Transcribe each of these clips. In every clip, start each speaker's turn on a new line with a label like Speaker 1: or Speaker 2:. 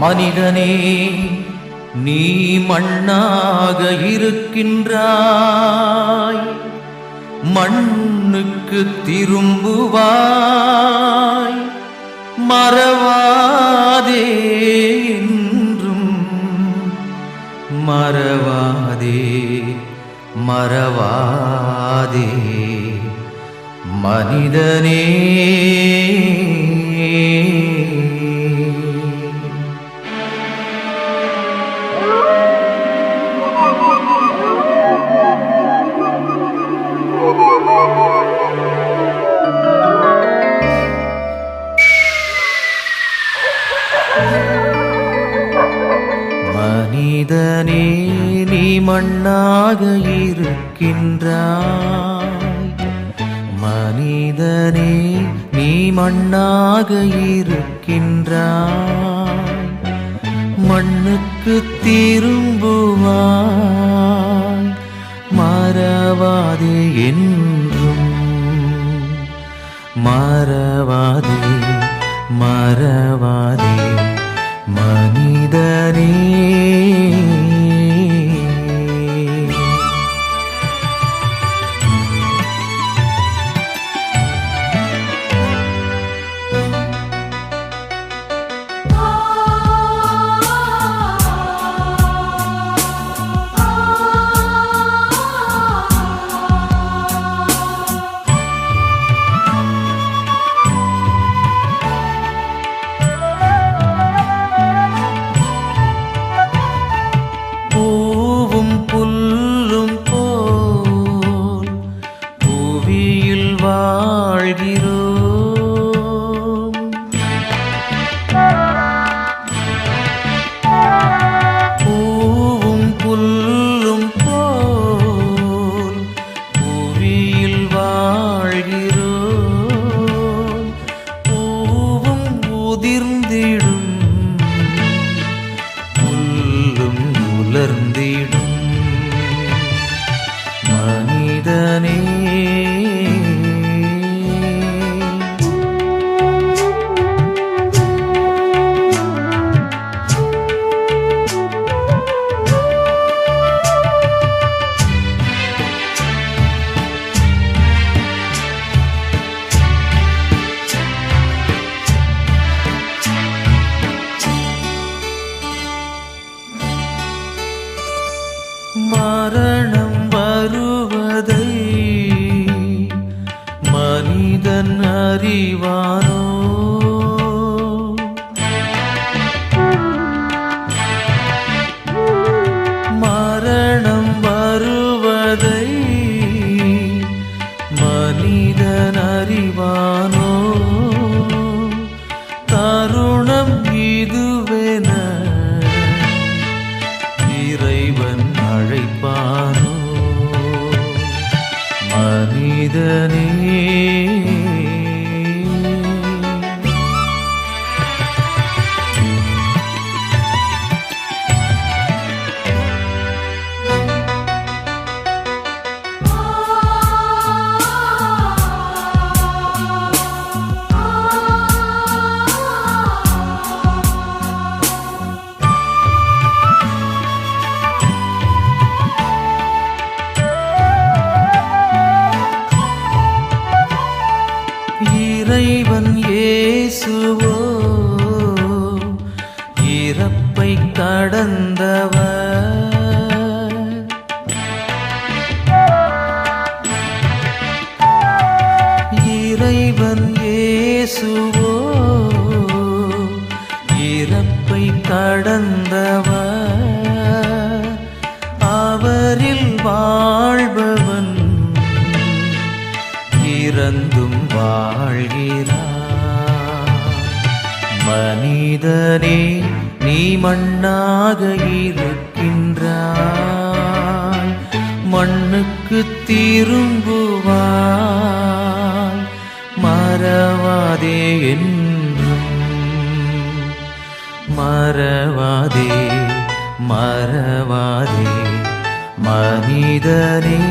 Speaker 1: மனிதனே, நீ மண்ணாக இருக்கின்றாய், மண்ணுக்கு திரும்புவாய். மறவாதே என்றும், மறவாதே மறவாதே மனிதனே. மனிதனே, நீ மண்ணாக இருக்கின்றாய், மனிதனே, நீ மண்ணாக இருக்கின்றாய். மண்ணுக்கு திரும்புவாய். மறவாதே என்றும், மறவாதே மறவாதே மனிதனே. மனிதனே, மரணம் வருவதை மனிதன் அறிவானோ? மரணம் வருவதை மனிதன் அறிவானோ? தருணம் இதுவென இறைவன் அழைப்பானோ? மனிதனே, இறைவன் இயேசுவோ இறப்பை கடந்தவர். இறைவன் இயேசுவோ இறப்பை கடந்தவர். அவரில் வாழ்பவன் இறந்தும் வாழ்கிறார். மனிதனே, நீ மண்ணாக இருக்கின்றாய், மண்ணுக்கு திரும்புவாய். மறவாதே என்றும், மறவாதே மறவாதே மனிதனே.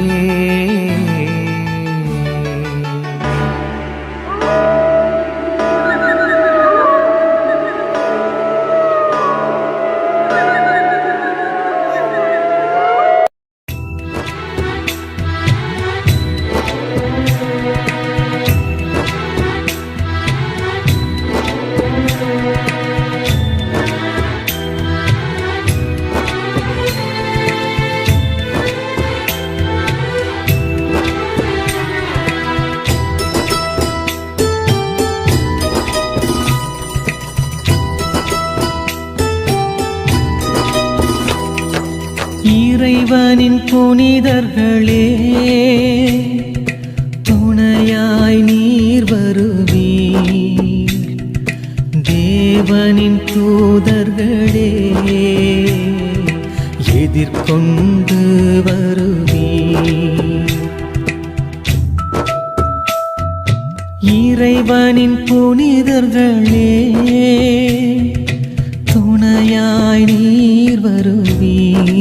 Speaker 2: இறைவனின் புனிதர்களே, துணையாய் நீர் வருவீர். தேவனின் தூதர்களே, எதிர்கொண்டு வருவீர். இறைவனின் புனிதர்களே, துணையாய் நீர் வருவீர்.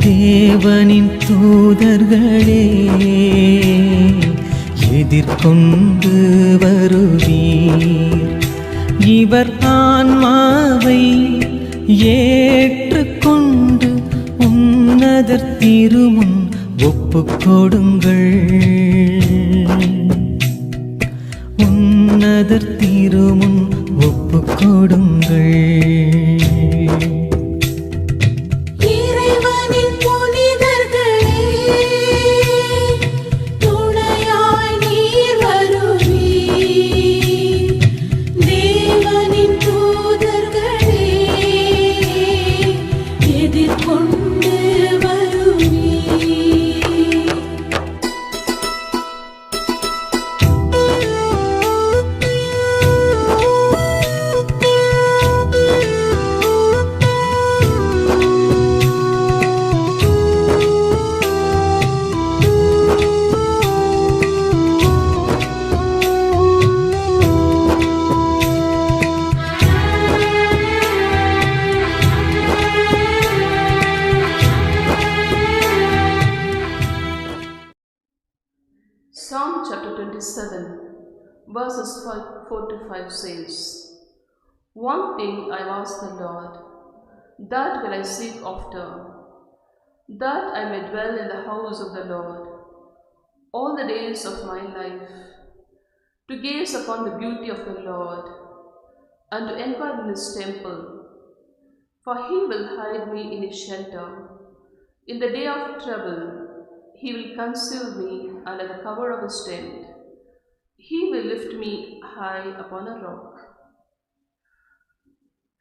Speaker 2: தேவனின் தூதர்களே, எதிர்கொண்டு வருவீர். இவர் ஆன்மாவை ஏற்றுக்கொண்டு உன்னதர் திருமுன் ஒப்புக் கொடுங்கள். உன்னதர் திருமுன் ஒப்புக் கொடுங்கள்.
Speaker 3: Psalm chapter 27, verses 4 to 5 says, "One thing I ask the Lord, that will I seek after, that I may dwell in the house of the Lord all the days of my life, to gaze upon the beauty of the Lord, and to inquire in his temple. For he will hide me in his shelter. In the day of trouble, he will conceal me under the cover of his tent. He will lift me high upon a rock."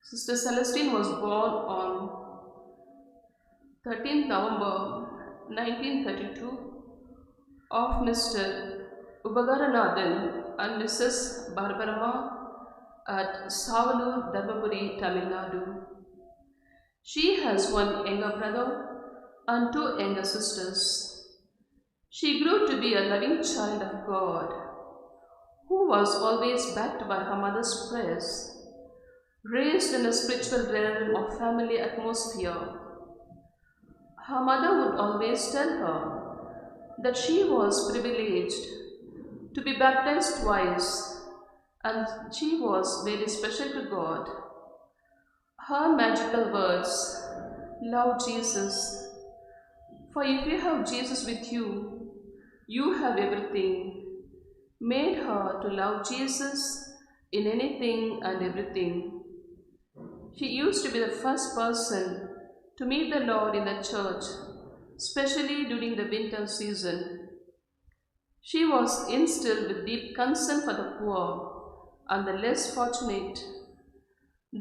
Speaker 3: Sister Celestine was born on 13th November 1932 of Mr. Ubagaranathan and Mrs. Barbarama at Savalur, Dharmapuri, Tamil Nadu. She has one younger brother and two younger sisters. She grew to be a loving child of God, who was always backed by her mother's prayers, raised in a spiritual realm of family atmosphere. Her mother would always tell her that she was privileged to be baptized twice, and she was very special to God. Her magical words, "Love Jesus, for if you have Jesus with you, you have everything," made her to love Jesus in anything and everything. She used to be the first person to meet the Lord in the church, especially during the winter season. She was instilled with deep concern for the poor and the less fortunate.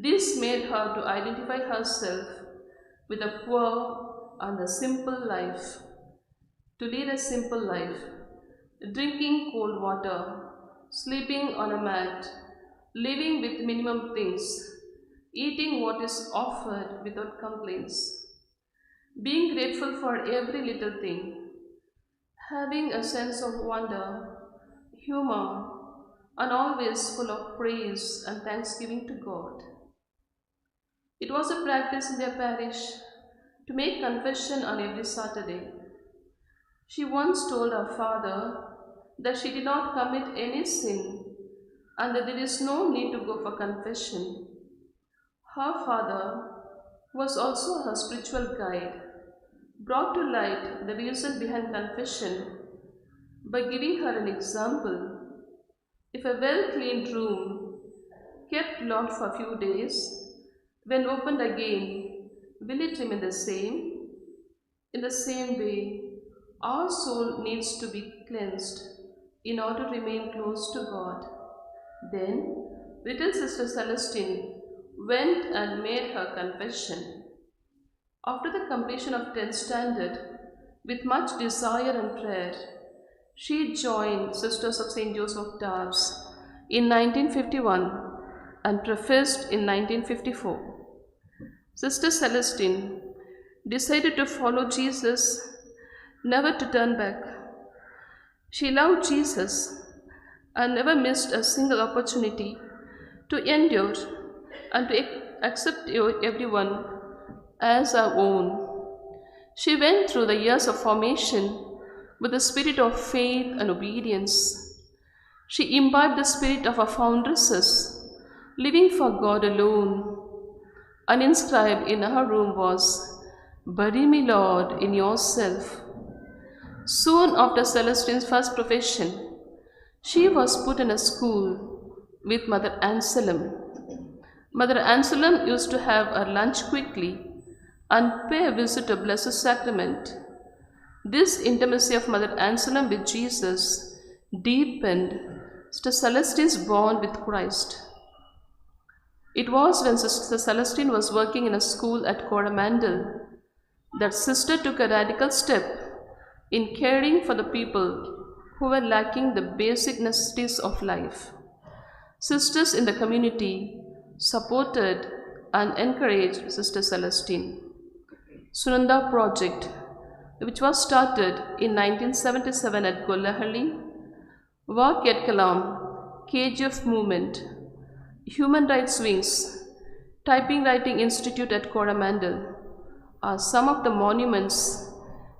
Speaker 3: This made her to identify herself with the poor and the simple life, to lead a simple life, drinking cold water, sleeping on a mat, living with minimum things, eating what is offered without complaints, being grateful for every little thing, having a sense of wonder, humor, and always full of praise and thanksgiving to God. It was a practice in their parish to make confession on every Saturday. She once told her father that she did not commit any sin and that there is no need to go for confession. Her father, who was also her spiritual guide, brought to light the reason behind confession by giving her an example. If a well-cleaned room, kept locked for a few days, when opened again, will it remain the same? In the same way, our soul needs to be cleansed in order to remain close to God. Then, little Sister Celestine went and made her confession. After the completion of 10th standard, with much desire and prayer, she joined Sisters of St. Joseph Tarbes in 1951 and professed in 1954. Sister Celestine decided to follow Jesus, never to turn back. She loved Jesus and never missed a single opportunity to endure and to accept everyone as our own. She went through the years of formation with the spirit of faith and obedience. She imbibed the spirit of our foundresses, living for God alone. And inscribed in her room was, "Bury me, Lord, in yourself." Soon after Celestine's first profession, she was put in a school with Mother Anselm. Mother Anselm used to have her lunch quickly and pay a visit to Blessed Sacrament. This intimacy of Mother Anselm with Jesus deepened Sister Celestine's bond with Christ. It was when Sister Celestine was working in a school at Coromandel that Sister took a radical step in caring for the people who were lacking the basic necessities of life. Sisters in the community supported and encouraged Sister Celestine. Sunanda Project, which was started in 1977 at Gollahalli, Work at Kalam, KGF Movement, Human Rights Wings, Typing Writing Institute at Coromandel are some of the monuments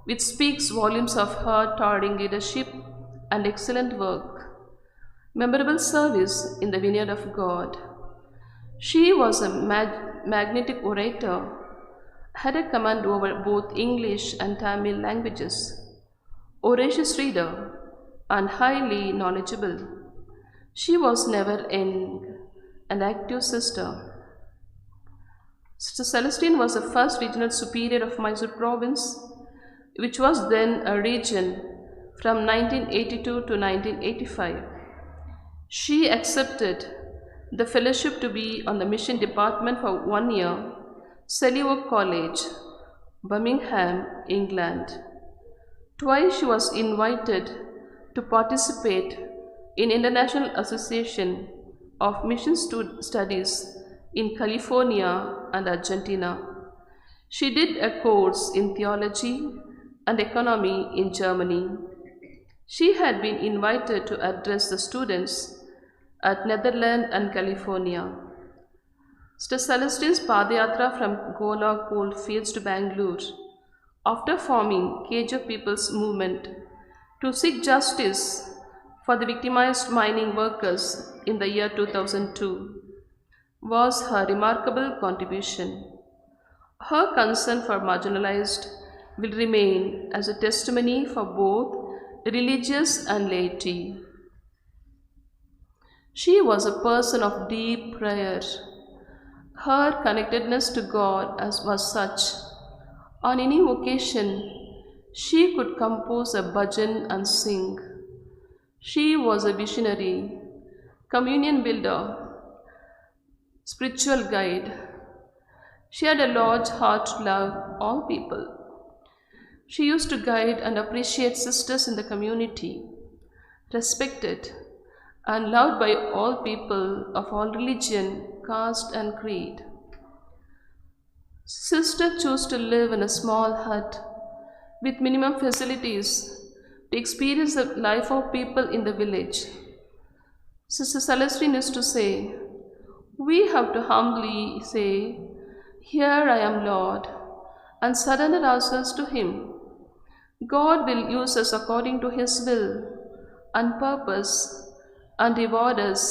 Speaker 3: which speaks volumes of her towering leadership and excellent work. Memorable service in the vineyard of God. She was a magnetic orator, had a command over both English and Tamil languages, voracious reader, and highly knowledgeable. She was never young, an active sister. Sister Celestine was the first regional superior of Mysore province, which was then a region from 1982 to 1985. She accepted the fellowship to be on the mission department for 1 year, Selyoak College, Birmingham, England. Twice she was invited to participate in International Association of Mission Studies in California and Argentina. She did a course in theology and economy in Germany. She had been invited to address the students at Netherlands and California. Sister Celestine's Padayatra from Gola coalfields to Bangalore, after forming KGF People's Movement to seek justice for the victimized mining workers in the year 2002, was her remarkable contribution. Her concern for marginalized will remain as a testimony for both religious and laity. She was a person of deep prayer. Her connectedness to God was such. On any occasion, she could compose a bhajan and sing. She was a visionary, communion builder, spiritual guide. She had a large heart to love all people. She used to guide and appreciate sisters in the community, respected and loved by all people of all religion, caste and creed. Sister chose to live in a small hut with minimum facilities to experience the life of people in the village. Sister Celestine used to say, "We have to humbly say, 'Here I am, Lord,' and surrender ourselves to Him. God will use us according to His will and purpose and reward us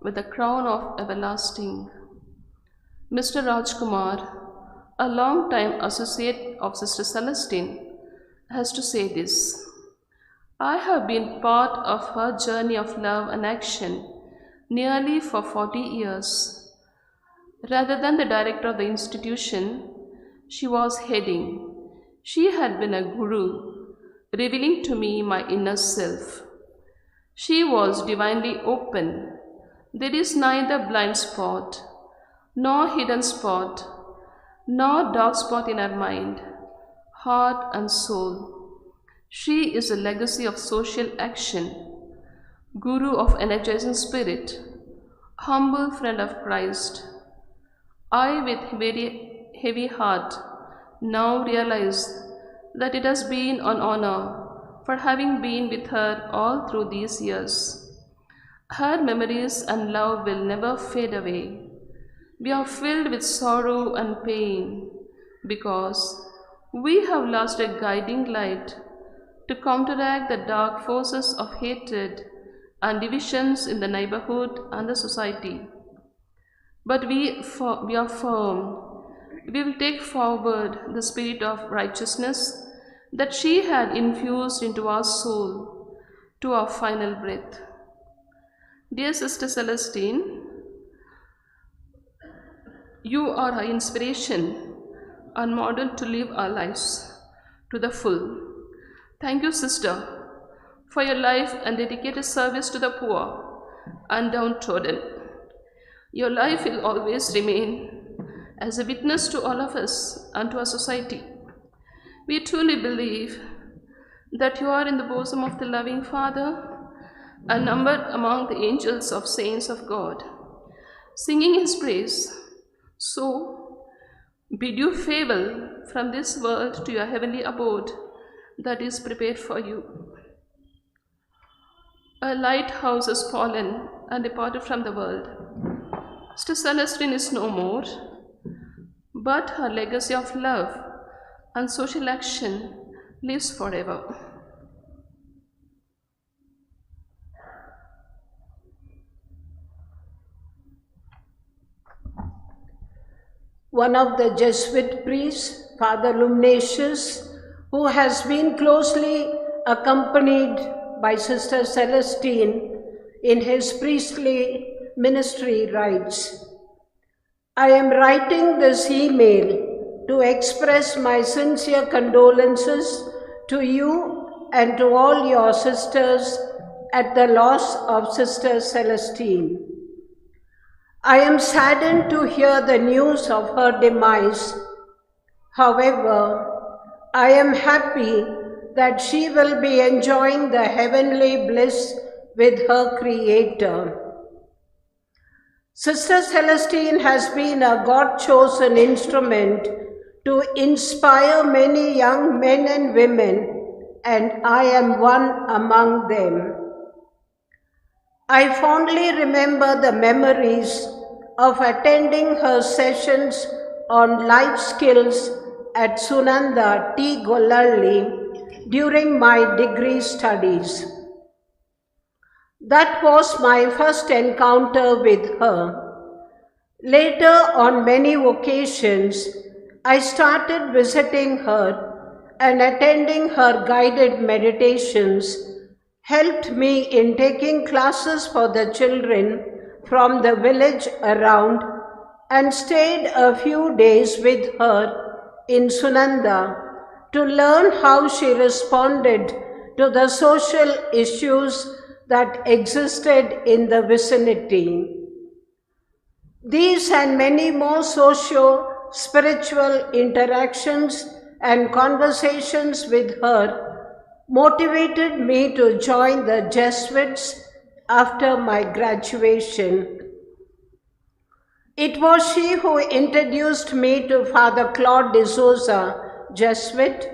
Speaker 3: with a crown of everlasting." Mr. Rajkumar, a long-time associate of Sister Celestine, has to say this: "I have been part of her journey of love and action nearly for 40 years. Rather than the director of the institution she was heading, she had been a guru, revealing to me my inner self. She was divinely open. There is neither blind spot nor hidden spot, nor dark spot in her mind, heart, and soul. She is a legacy of social action, guru of energizing spirit, humble friend of Christ. I, with very heavy heart, now realize that it has been an honor for having been with her all through these years. Her memories and love will never fade away. We are filled with sorrow and pain because we have lost a guiding light to counteract the dark forces of hatred and divisions in the neighborhood and the society. But we are firm. We will take forward the spirit of righteousness that she had infused into our soul to our final breath. Dear Sister Celestine, you are our inspiration and model to live our lives to the full. Thank you, Sister, for your life and dedicated service to the poor and downtrodden. Your life will always remain as a witness to all of us and to our society. We truly believe that you are in the bosom of the loving Father and numbered among the angels of saints of God, singing his praise. So, bid you farewell from this world to your heavenly abode that is prepared for you. A lighthouse has fallen and departed from the world. Sister Celestine is no more, but her legacy of love and social action lives forever.
Speaker 4: One of the Jesuit priests, Father Lumnatius, who has been closely accompanied by Sister Celestine in his priestly ministry, writes, I am writing this email to express my sincere condolences to you and to all your sisters at the loss of Sister Celestine. I am saddened to hear the news of her demise. However, I am happy that she will be enjoying the heavenly bliss with her Creator. Sister Celestine has been a God-chosen instrument to inspire many young men and women, and I am one among them. I fondly remember the memories of attending her sessions on life skills at Sunanda T. Gollalli during my degree studies. That was my first encounter with her. Later, on many occasions, I started visiting her, and attending her guided meditations helped me in taking classes for the children from the village around, and stayed a few days with her in Sunanda to learn how she responded to the social issues that existed in the vicinity. These and many more socio-spiritual interactions and conversations with her motivated me to join the Jesuits after my graduation. It was she who introduced me to Father Claude de Souza, Jesuit,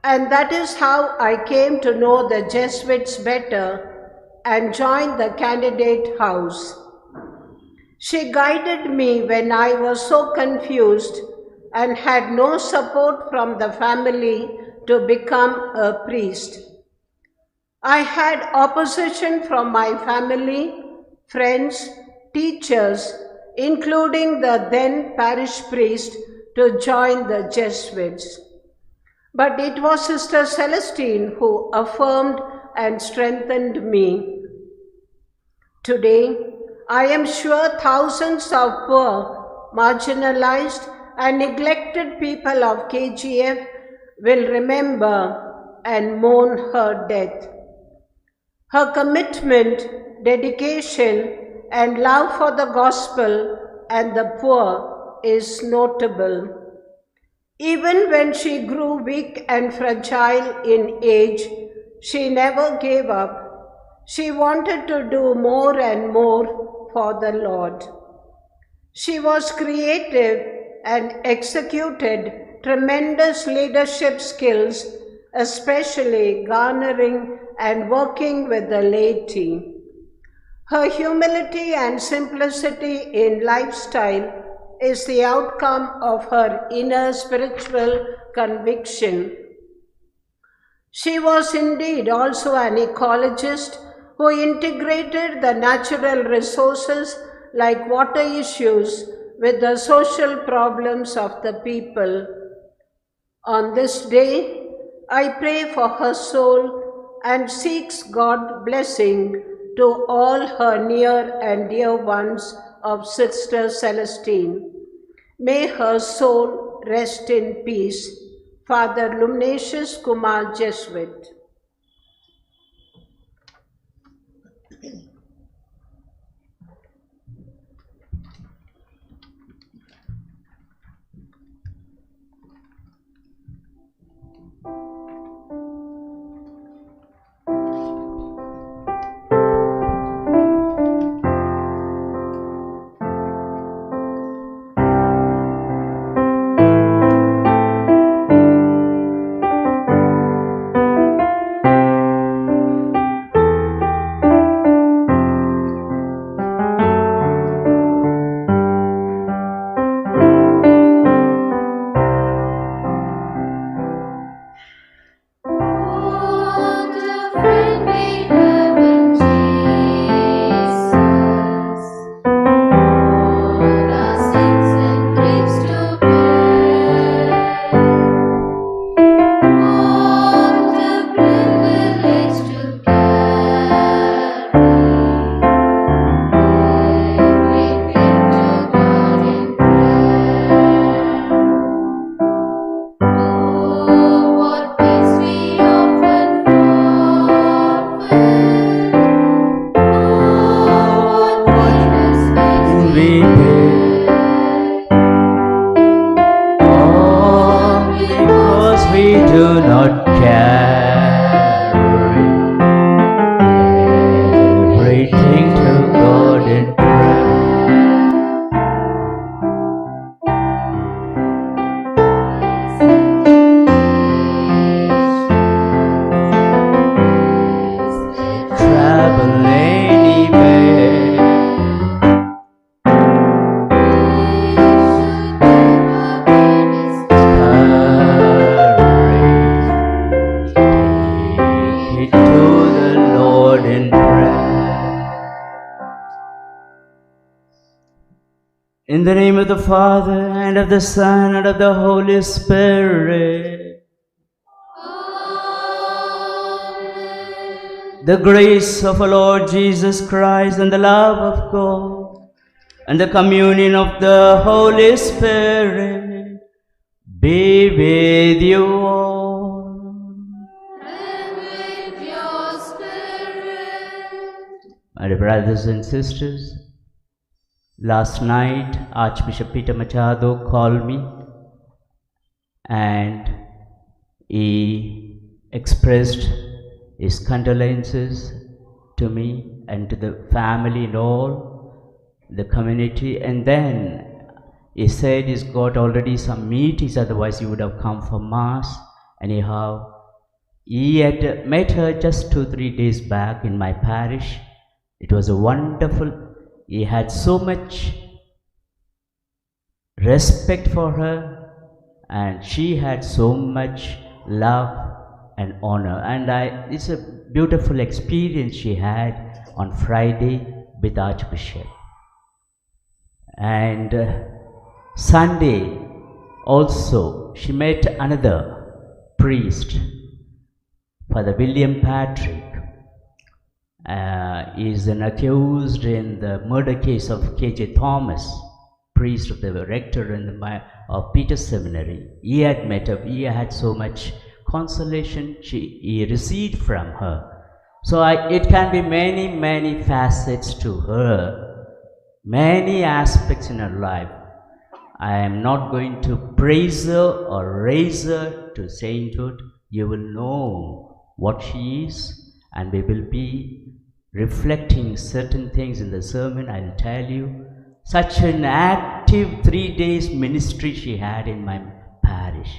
Speaker 4: and that is how I came to know the Jesuits better and joined the candidate house. She guided me when I was so confused and had no support from the family to become a priest. I had opposition from my family, friends, teachers, including the then parish priest, to join the Jesuits. But it was Sister Celestine who affirmed and strengthened me. Today, I am sure thousands of poor, marginalized, and neglected people of KGF will remember and mourn her death. Her commitment, dedication, and love for the gospel and the poor is notable. Even when she grew weak and fragile in age, she never gave up. She wanted to do more and more for the Lord. She was creative and executed tremendous leadership skills, especially garnering and working with the laity. Her humility and simplicity in lifestyle is the outcome of her inner spiritual conviction. She was indeed also an ecologist who integrated the natural resources like water issues with the social problems of the people. On this day, I pray for her soul and seeks God's blessing to all her near and dear ones of Sister Celestine. May her soul rest in peace. Father Lumnatius Kumar, Jesuit.
Speaker 5: In the name of the Father, and of the Son, and of the Holy Spirit. Amen. The grace of our Lord Jesus Christ, and the love of God, and the communion of the Holy Spirit be with you all.
Speaker 6: And with your spirit.
Speaker 5: My dear brothers and sisters, last night, Archbishop Peter Machado called me and he expressed his condolences to me and to the family and all the community, and then he said he's got already some meetings, otherwise he would have come for Mass. Anyhow, he had met her just 2-3 days back in my parish. It was a wonderful. He had so much respect for her, and she had so much love and honor. And it's a beautiful experience she had on Friday with Archbishop. And Sunday also she met another priest, Father William Patrick. Is an accused in the murder case of K.J. Thomas, priest of the rector of Peter Seminary. He had met her. He had so much consolation he received from her. So it can be many facets to her, many aspects in her life. I am not going to praise her or raise her to sainthood. You will know what she is, and we will be reflecting certain things in the sermon. I'll tell you. Such an active 3 days ministry she had in my parish.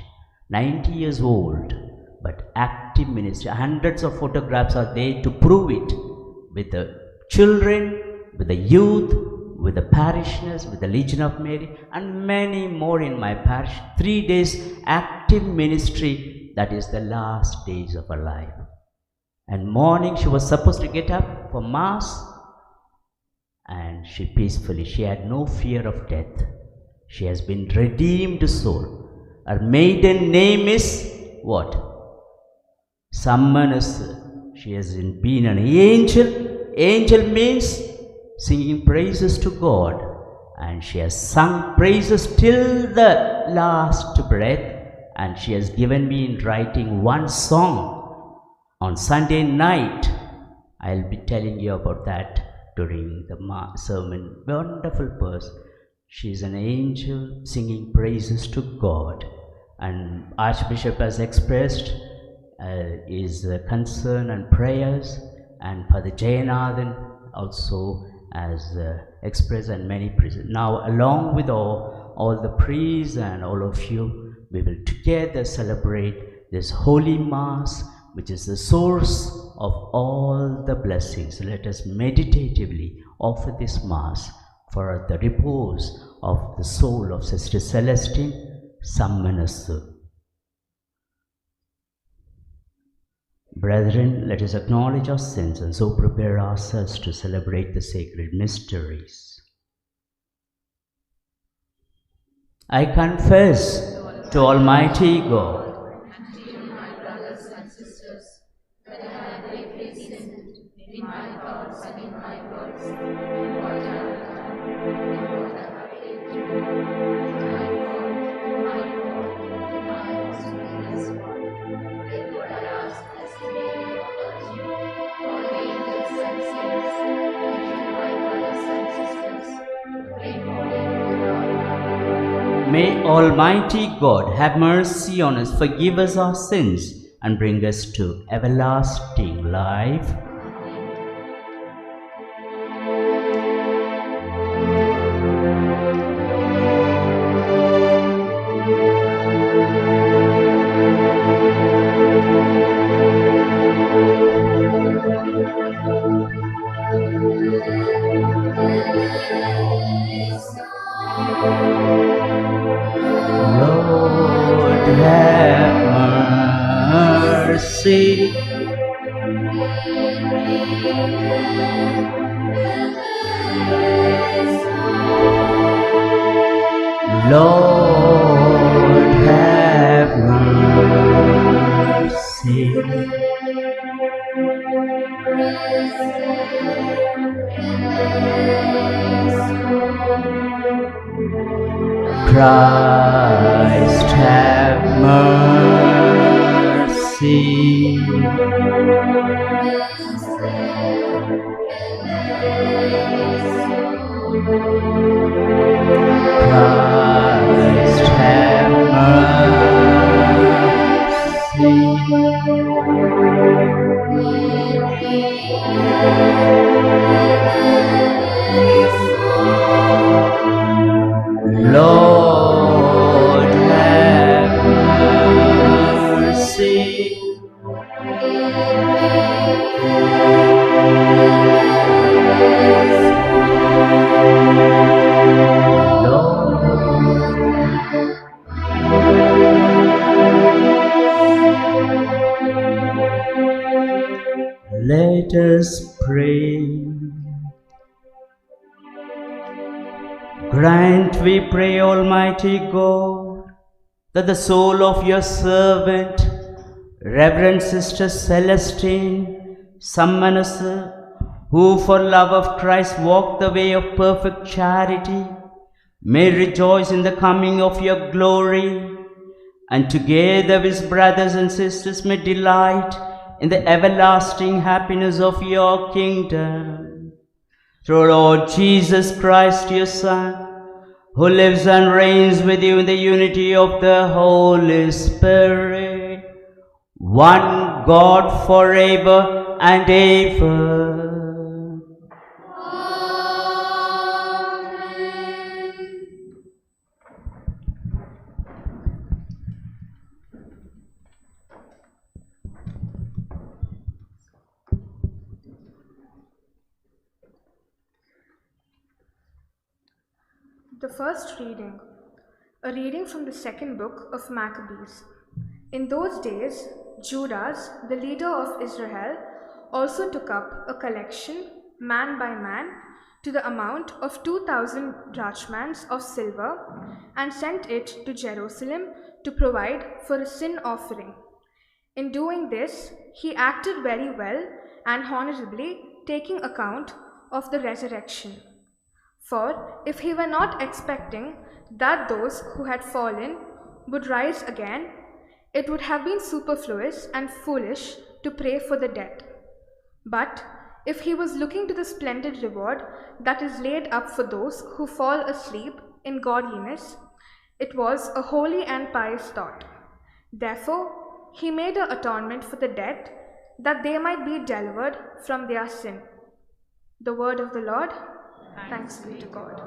Speaker 5: 90 years old, but active ministry. Hundreds of photographs are there to prove it, with the children, with the youth, with the parishioners, with the Legion of Mary, and many more in my parish. 3 days active ministry. That is the last days of her life. And morning she was supposed to get up for mass, and she peacefully, she had no fear of death. She has been redeemed soul. Her maiden name is what? Sammanasa. She has been an angel. Angel means singing praises to God. And she has sung praises till the last breath. And she has given me in writing one song on Sunday night. I'll be telling you about that during the sermon. Wonderful person. She is an angel singing praises to God. And Archbishop has expressed his concern and prayers, and Father Jayanathan also has expressed, and many priests. Now, along with all the priests and all of you, we will together celebrate this Holy Mass, which is the source of all the blessings. Let us meditatively offer this Mass for the repose of the soul of Sister Celestine Sammanasa. Brethren, let us acknowledge our sins and so prepare ourselves to celebrate the sacred mysteries. I confess to Almighty God May Almighty God have mercy on us, forgive us our sins, and bring us to everlasting life. Lord, have mercy. Lord, have mercy. Christ, have mercy. Christ, have mercy. Lord, have mercy. Let us pray. Grant, we pray, Almighty God, that the soul of your servant, Reverend Sister Celestine Sammanasa, who for love of Christ walked the way of perfect charity, may rejoice in the coming of your glory, and together with brothers and sisters may delight in the everlasting happiness of your kingdom. Through Lord Jesus Christ, your Son, who lives and reigns with you in the unity of the Holy Spirit, one God forever and ever.
Speaker 7: The first reading, a reading from the second book of Maccabees. In those days, Judas, the leader of Israel, also took up a collection, man by man, to the amount of 2,000 drachmans of silver, and sent it to Jerusalem to provide for a sin offering. In doing this, he acted very well and honorably, taking account of the resurrection. For if he were not expecting that those who had fallen would rise again, it would have been superfluous and foolish to pray for the dead. But if he was looking to the splendid reward that is laid up for those who fall asleep in godliness, it was a holy and pious thought. Therefore, he made an atonement for the dead, that they might be delivered from their sin. The word of the Lord. Thanks be to God.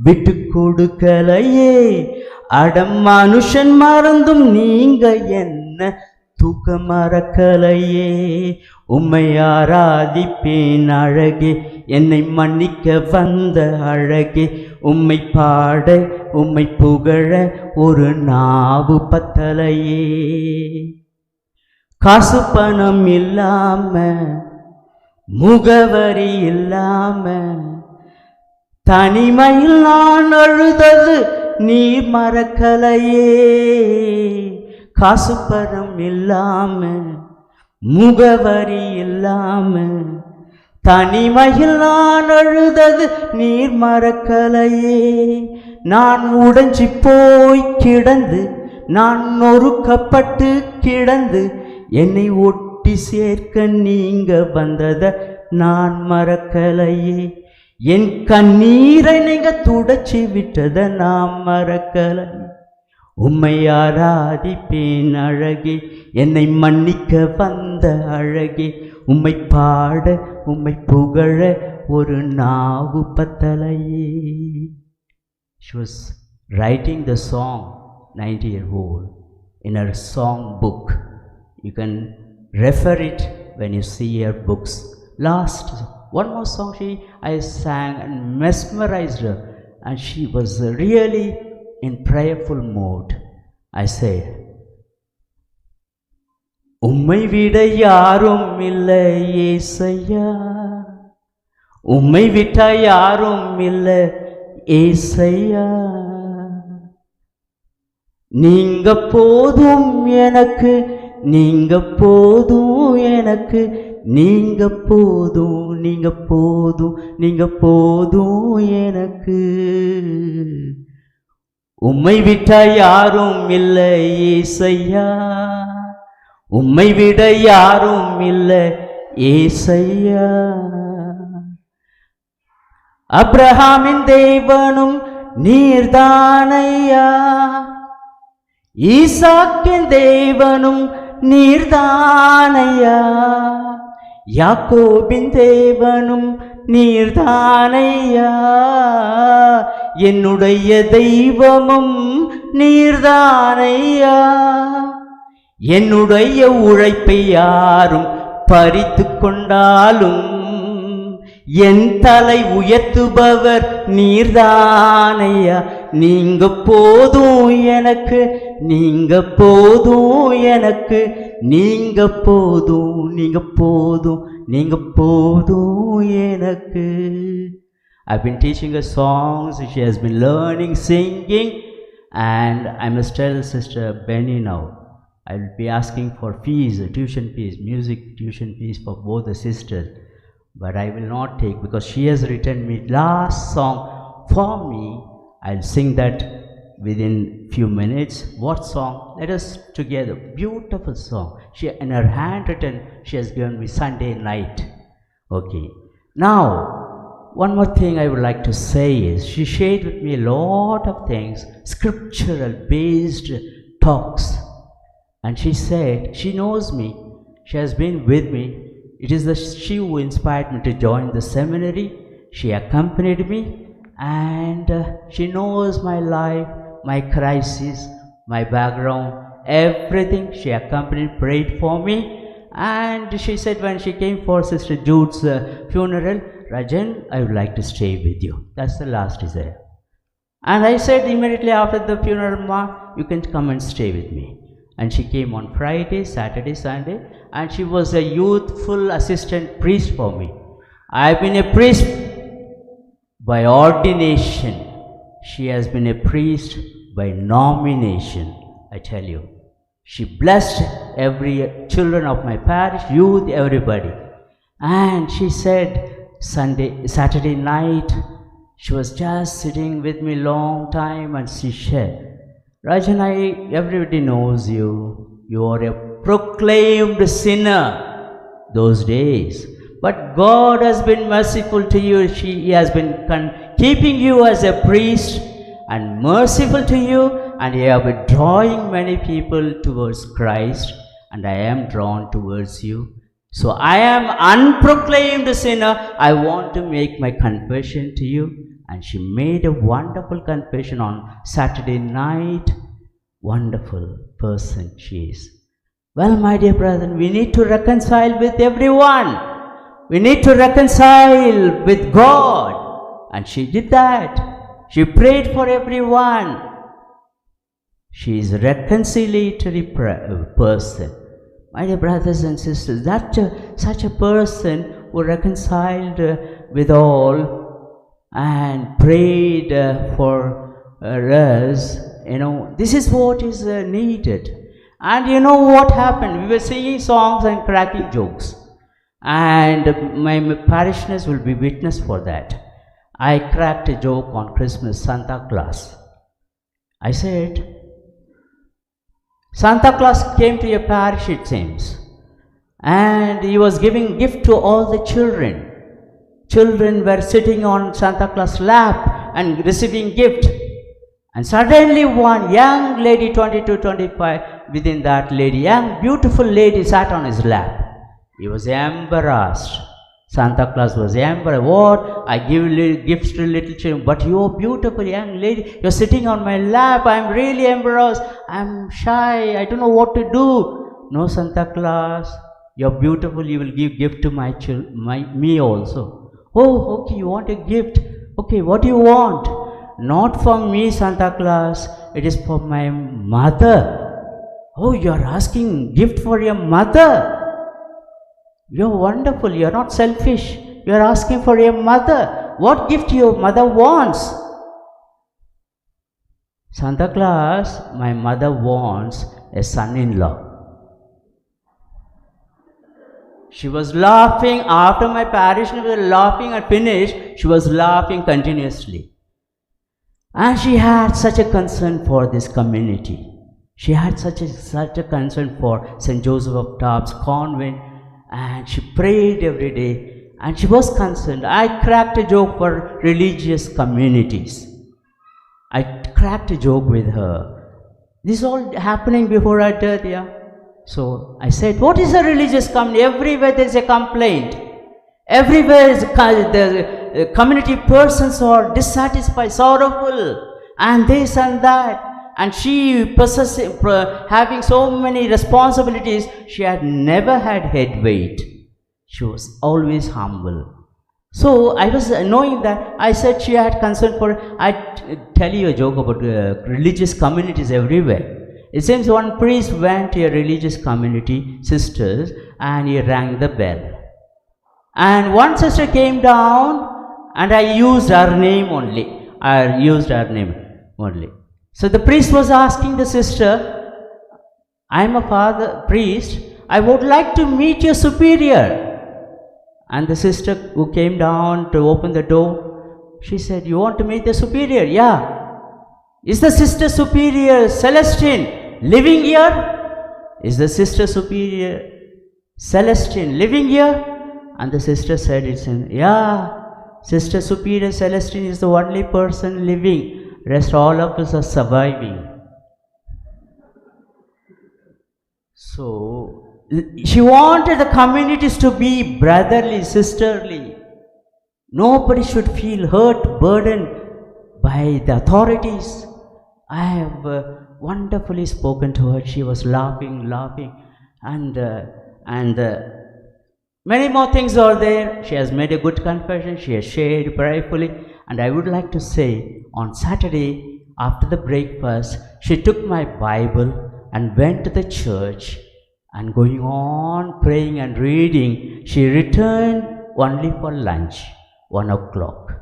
Speaker 5: விட்டு கொடுக்கலையே அடம் மனுஷன் மறந்தும் நீங்க என்ன தூக்க மறக்கலையே. உம்மை ஆராதிப்பேன் அழகே, என்னை மன்னிக்க வந்த அழகே. உம்மை பாட உம்மை புகழ ஒரு நாவு பத்தலையே. காசு பணம் இல்லாம முகவரி இல்லாம தனிமையில் நான் அழுதது நீர் மறக்கலையே. காசு பணம் இல்லாம முகவரி இல்லாம தனிமையில் நான் அழுதது நீர் மறக்கலையே. நான் உடைஞ்சி போய் கிடந்து, நான் நொறுக்கப்பட்டு கிடந்து, என்னை ஒட்ட கூட்டி சேர்க்க நீங்க வந்தத நான் மறக்கலையே. என் கண்ணீரை நீங்க துடைச்சி விட்டத நான் மறக்கலை. உம்மை ஆராதிப்பேன் அழகே, என்னை மன்னிக்க வந்த அழகே. உம்மை பாட உம்மை புகழ ஒரு நாவு பத்தலையே. She was writing the song 90-year-old in her song book. You can refer it when you see her books. Last one more song I sang and mesmerized her, and she was really in prayerful mood. I said, உம்மை விட யாரும் இல்லை ஏசையா, உம்மை விட்டா யாரும் இல்லை ஏசையா. நீங்க போதும் எனக்கு, நீங்க போதும் எனக்கு, நீங்க போதும், நீங்க போதும், நீங்க போதும் எனக்கு. உம்மை விட்டா யாரும் இல்லை ஏசையா, உம்மை விட யாரும் இல்லை ஏசையா. அப்ரஹாமின் தேவனும் நீர்தானையா, ஈசாக்கின் தேவனும் நீர்தானையா, யாக்கோபின் தேவனும் நீர்தானையா, என்னுடைய தெய்வமும் நீர்தானையா. என்னுடைய உழைப்பை யாரும் பறித்து கொண்டாலும் என் தலை உயர்த்துபவர் நீர்தானையா. நீங்க போதும் எனக்கு, நீங்க போதும் எனக்கு, நீங்க போதும், நீங்க போதும், நீங்க போதும் எனக்கு. I've been teaching her songs, she has been learning singing, and I must tell Sister Benny now, I will be asking for fees, tuition fees, music tuition fees for both the sisters, but I will not take because she has written me last song for me. I'll sing that within few minutes. What song? Let us together. Beautiful song. She in her handwritten, she has given me Sunday night. Okay. Now, one more thing I would like to say is she shared with me a lot of things, scriptural based talks. And she said, she knows me, she has been with me. It is she who inspired me to join the seminary. She accompanied me, and she knows my life, my crisis, my background, everything. She accompanied, prayed for me, and she said when she came for Sister Jude's funeral, Rajan, I would like to stay with you. That's the last desire. And I said immediately after the funeral, Ma, you can come and stay with me. And she came on Friday, Saturday, Sunday, and she was a youthful assistant priest for me. I have been a priest by ordination. She has been a priest by nomination, I tell you. She blessed every children of my parish, youth, everybody. And she said Saturday night, she was just sitting with me long time, and she said, Rajan, everybody knows you. You are a proclaimed sinner those days. But God has been merciful to you. He has been keeping you as a priest and merciful to you. And you have been drawing many people towards Christ. And I am drawn towards you. So I am unproclaimed sinner. I want to make my confession to you. And she made a wonderful confession on Saturday night. Wonderful person she is. Well, my dear brethren, we need to reconcile with everyone. We need to reconcile with God. And she did that. She prayed for everyone. She is a reconciliatory person. My dear brothers and sisters, such a person who reconciled with all and prayed for us, this is what is needed. And you know what happened? We were singing songs and cracking jokes. And my parishioners will be witness for that. I cracked a joke on Christmas, Santa Claus. I said, Santa Claus came to your parish, it seems. and he was giving gift to all the children. Children were sitting on Santa Claus' lap and receiving gift. And suddenly one young lady, 22, 25, within that lady, young beautiful lady sat on his lap. He was embarrassed. Santa Claus was embarrassed. What? I give gifts to little children, but you are beautiful young lady. You are sitting on my lap. I am really embarrassed. I am shy. I don't know what to do. No, Santa Claus, you are beautiful. You will give gift to me also. Oh, okay, you want a gift. Okay, what do you want? Not for me, Santa Claus. It is for my mother. Oh, you are asking gift for your mother. You are wonderful. You are not selfish. You are asking for your mother. What gift your mother wants? Santa Claus, my mother wants a son-in-law. She was laughing after my parishioner was laughing and finished. She was laughing continuously. And she had such a concern for this community. She had such a concern for St. Joseph of Tops convent, and she prayed every day, and she was concerned. I cracked a joke for religious communities. I cracked a joke with her. This is all happening before our death, yeah. So I said, what is a religious community? Everywhere there is a complaint. Everywhere the community persons are dissatisfied, sorrowful, and this and that. And she having so many responsibilities, she had never had head weight. She was always humble. So I was knowing that, I said she had concern for, I tell you a joke about religious communities everywhere. It seems one priest went to a religious community, sisters, and he rang the bell. And one sister came down, and I used her name only. So the priest was asking the sister, I am a priest, I would like to meet your superior. And the sister who came down to open the door, she said, you want to meet the superior? Yeah. Is the sister superior Celestine living here? Is the sister superior Celestine living here? And the sister said, yeah, Sister Superior Celestine is the only person living. Rest all of us are surviving. So, she wanted the communities to be brotherly, sisterly. Nobody should feel hurt, burdened by the authorities. I have wonderfully spoken to her. She was laughing, and many more things are there. She has made a good confession. She has shared prayerfully. And I would like to say, on Saturday, after the breakfast, she took my Bible and went to the church, and going on praying and reading, she returned only for lunch, 1 o'clock.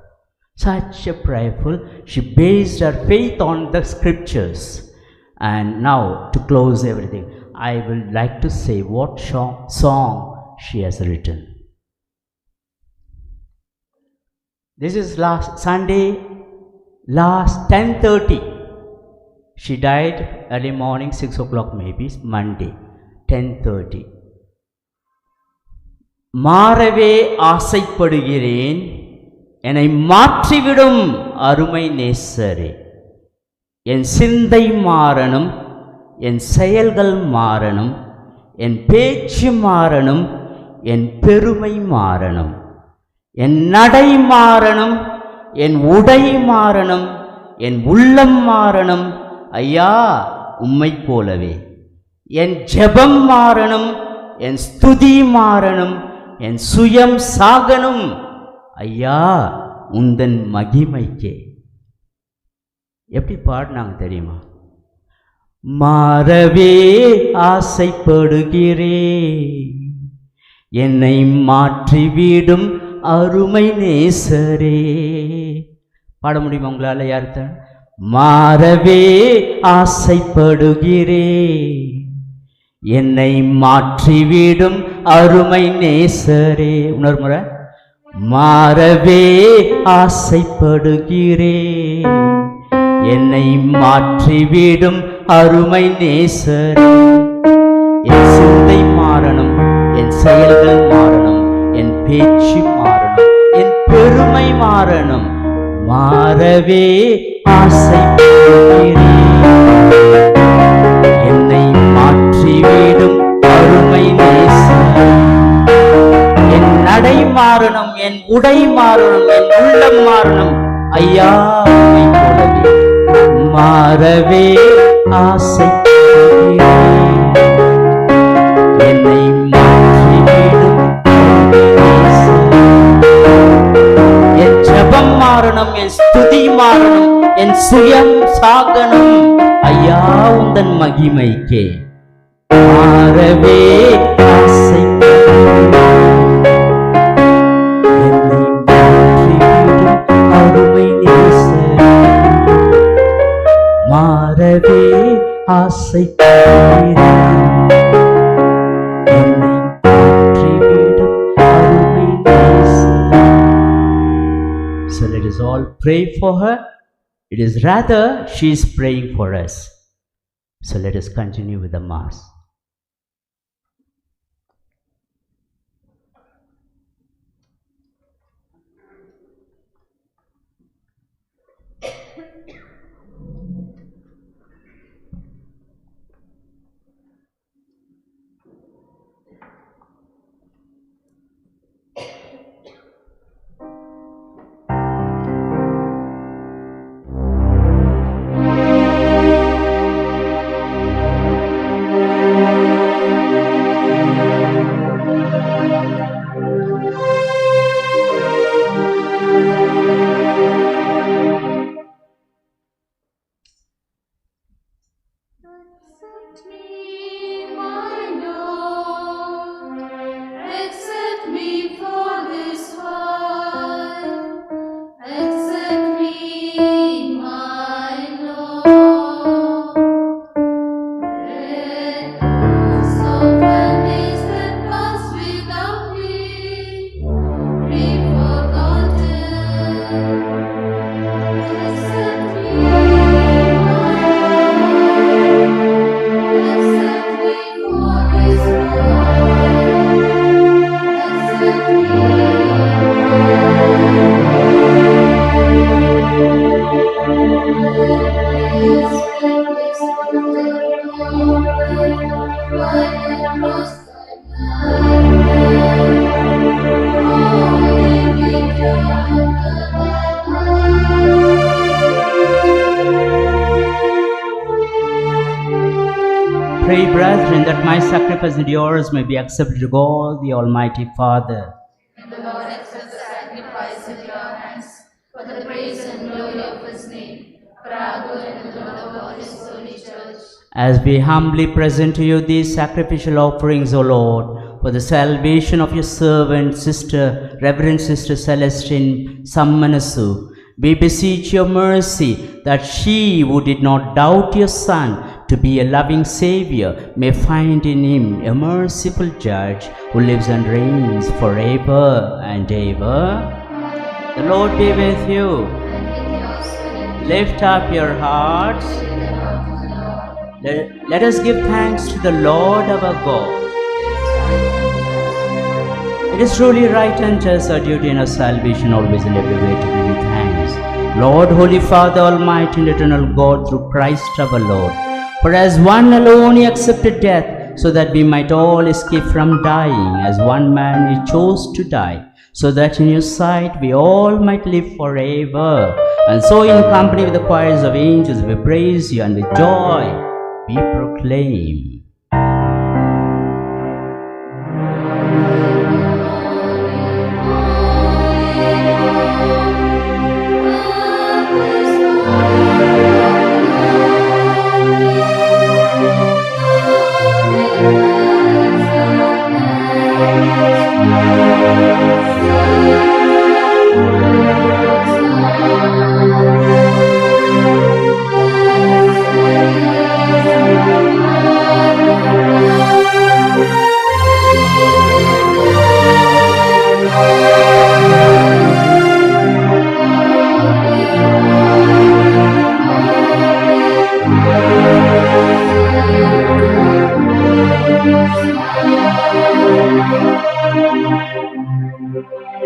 Speaker 5: Such a prayerful, she based her faith on the scriptures. And now, to close everything, I would like to say what song she has written. This is last Sunday, last 10:30. She died early morning, 6 o'clock maybe, Monday, 10:30. மாறவே ஆசைப்படுகிறேன், என்னை மாற்றிவிடும் அருமை நேசரே. என் சிந்தை மாறணும், என் செயல்கள் மாறணும், என் பேச்சு மாறணும், என் பெருமை மாறணும், என் நடை மாறணும், என் உடை மாறணும், என் உள்ளம் மாறணும். ஐயா, உம்மை போலவே என் ஜெபம் மாறணும், என் ஸ்துதி மாறணும், என் சுயம் சாகணும். ஐயா, உந்தன் மகிமைக்கே. எப்படி பாடினாங்க தெரியுமா? மாறவே ஆசைப்படுகிறேன், என்னை மாற்றிவிடும் அருமை நேசரே. பாட முடியுமா உங்களால்? யார்த்த? மாறவே ஆசைப்படுகிறேன், என்னை மாற்றிவிடும் அருமை நேசரே. இன்னொரு முறை. மாறவே ஆசைப்படுகிறேன், என்னை மாற்றிவிடும் அருமை நேசரே. என் சிந்தை மாறணும், என் செயல்கள் மாறணும், என் பேச்சு மாறணும், என் பெருமை மாறணும். மாறவே ஆசைப்படுகிறேன். என்னை மாற்றிவிடும் அருமை நேசர். என் நடை மாறணும், என் உடை மாறணும், என் உள்ளம் மாறணும். ஐயா உம்மை போலவே மாறவே ஆசைப்படுகிறேன். என்னை மாற்றிவிடும் நேசர். என் ஜெபம் மாறணும், என் ஸ்துதி மாறணும், என் சுயம் சாகணும். ஐயா உந்தன் மகிமைக்கே மாறவே ஆசைப்படுகிறேன். என்னை மாற்றிவிடும் அருமை நேசர். மாறவே ஆசைப்படுகிறேன். என்னை மாற்றிவிடும் அருமை நேசர். So let us all pray for her. It is rather she is praying for us. So let us continue with the Mass.
Speaker 6: Accept me, my Lord. Accept me for this world. Accept me, my Lord. Let those often days that pass without thee be forgotten. Accept me, my Accept me for this world. Accept me,
Speaker 5: Pray, brethren, that my sacrifice and yours may be accepted to God, the Almighty Father.
Speaker 6: and the Lord accept the sacrifice at your hands for the praise and glory of his name, for our good and the good of all his holy church.
Speaker 5: As we humbly present to you these sacrificial offerings, O Lord, for the salvation of your servant, Sister, Reverend Sister Celestine Sammanasu, we beseech your mercy that she who did not doubt your Son to be a loving Savior may find in him a merciful Judge who lives and reigns forever and ever. The Lord be with you.
Speaker 6: And with your spirit,
Speaker 5: Lift up your hearts.
Speaker 6: lift them up to the Lord.
Speaker 5: Let us give thanks to the Lord our God. It is truly right and just, our duty and our salvation, always and everywhere to give you thanks. Lord, Holy Father, Almighty and Eternal God, through Christ our Lord. For as one alone he accepted death, so that we might all escape from dying, as one man he chose to die, so that in your sight we all might live forever. And so in company with the choirs of angels we praise you, and with joy we proclaim.
Speaker 6: Thank you.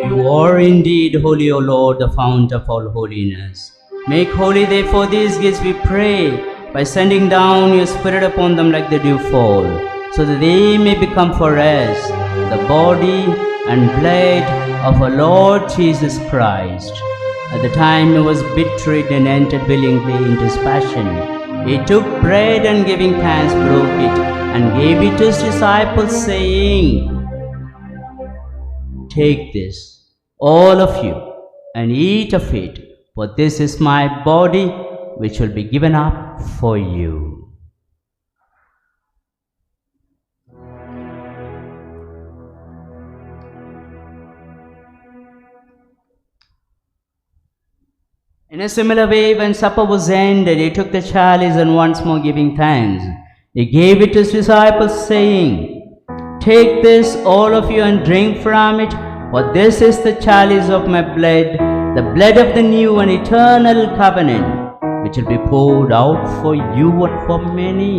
Speaker 5: You are indeed holy, O Lord, the fount of all holiness. Make holy therefore these gifts, we pray, by sending down your Spirit upon them like the dew fall, so that they may become for us the body and blood of our Lord Jesus Christ. At the time he was betrayed and entered willingly into his passion, he took bread and giving thanks broke it and gave it to his disciples, saying, "Take this, all of you, and eat of it, for this is my body which will be given up for you." In a similar way, when supper was ended, he took the chalice and once more giving thanks, he gave it to his disciples, saying, "Take this, all of you, and drink from it, for this is the chalice of my blood, the blood of the new and eternal covenant, which will be poured out for you and for many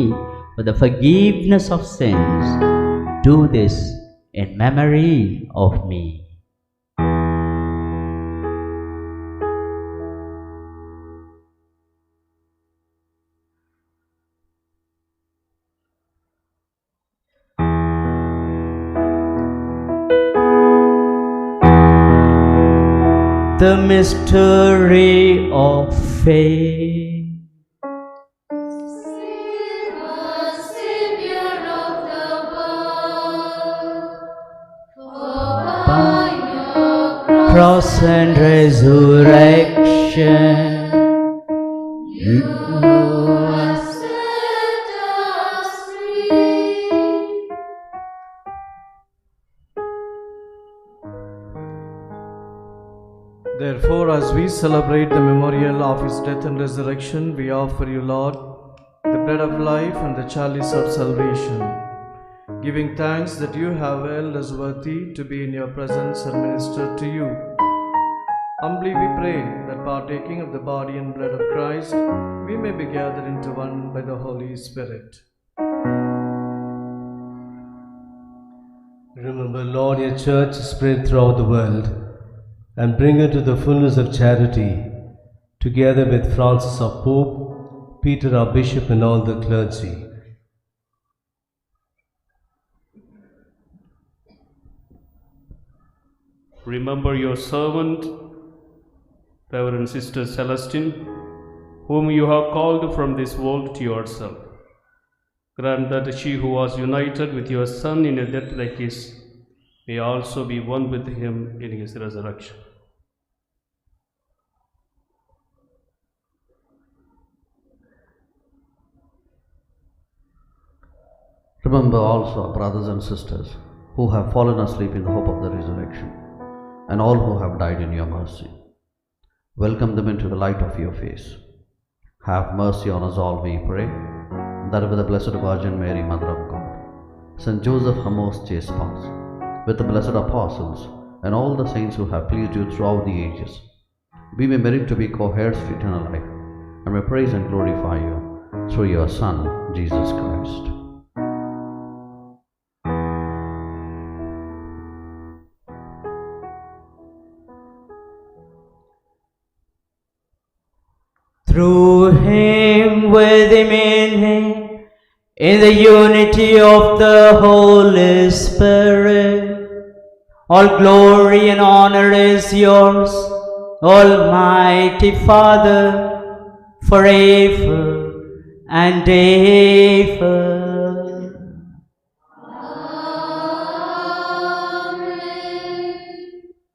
Speaker 5: for the forgiveness of sins. Do this in memory of me." The mystery of faith.
Speaker 6: Savior of the world, for by your
Speaker 5: Cross and resurrection, you
Speaker 6: have set us free.
Speaker 8: Therefore, as we celebrate the memorial of his death and resurrection, we offer you, Lord, the bread of life and the chalice of salvation, giving thanks that you have held us worthy to be in your presence and minister to you. Humbly we pray that partaking of the body and blood of Christ, we may be gathered into one by the Holy Spirit.
Speaker 9: Remember, Lord, your church spread throughout the world, and bring her to the fullness of charity, together with Francis our Pope, Peter our Bishop, and all the clergy.
Speaker 10: Remember your servant, Reverend Sister Celestine, whom you have called from this world to yourself. Grant that she who was united with your Son in a death like his may also be one with him in his resurrection.
Speaker 11: Remember also our brothers and sisters who have fallen asleep in the hope of the resurrection, and all who have died in your mercy. Welcome them into the light of your face. Have mercy on us all, we pray, that with the Blessed Virgin Mary, Mother of God, Saint Joseph, her most chaste spouse, with the blessed apostles and all the saints who have pleased you throughout the ages, we may merit to be co-heirs to eternal life, and may praise and glorify you through your Son, Jesus Christ.
Speaker 5: Through him, with him, in the unity of the Holy Spirit, all glory and honor is yours, Almighty Father, forever and ever.
Speaker 6: Amen.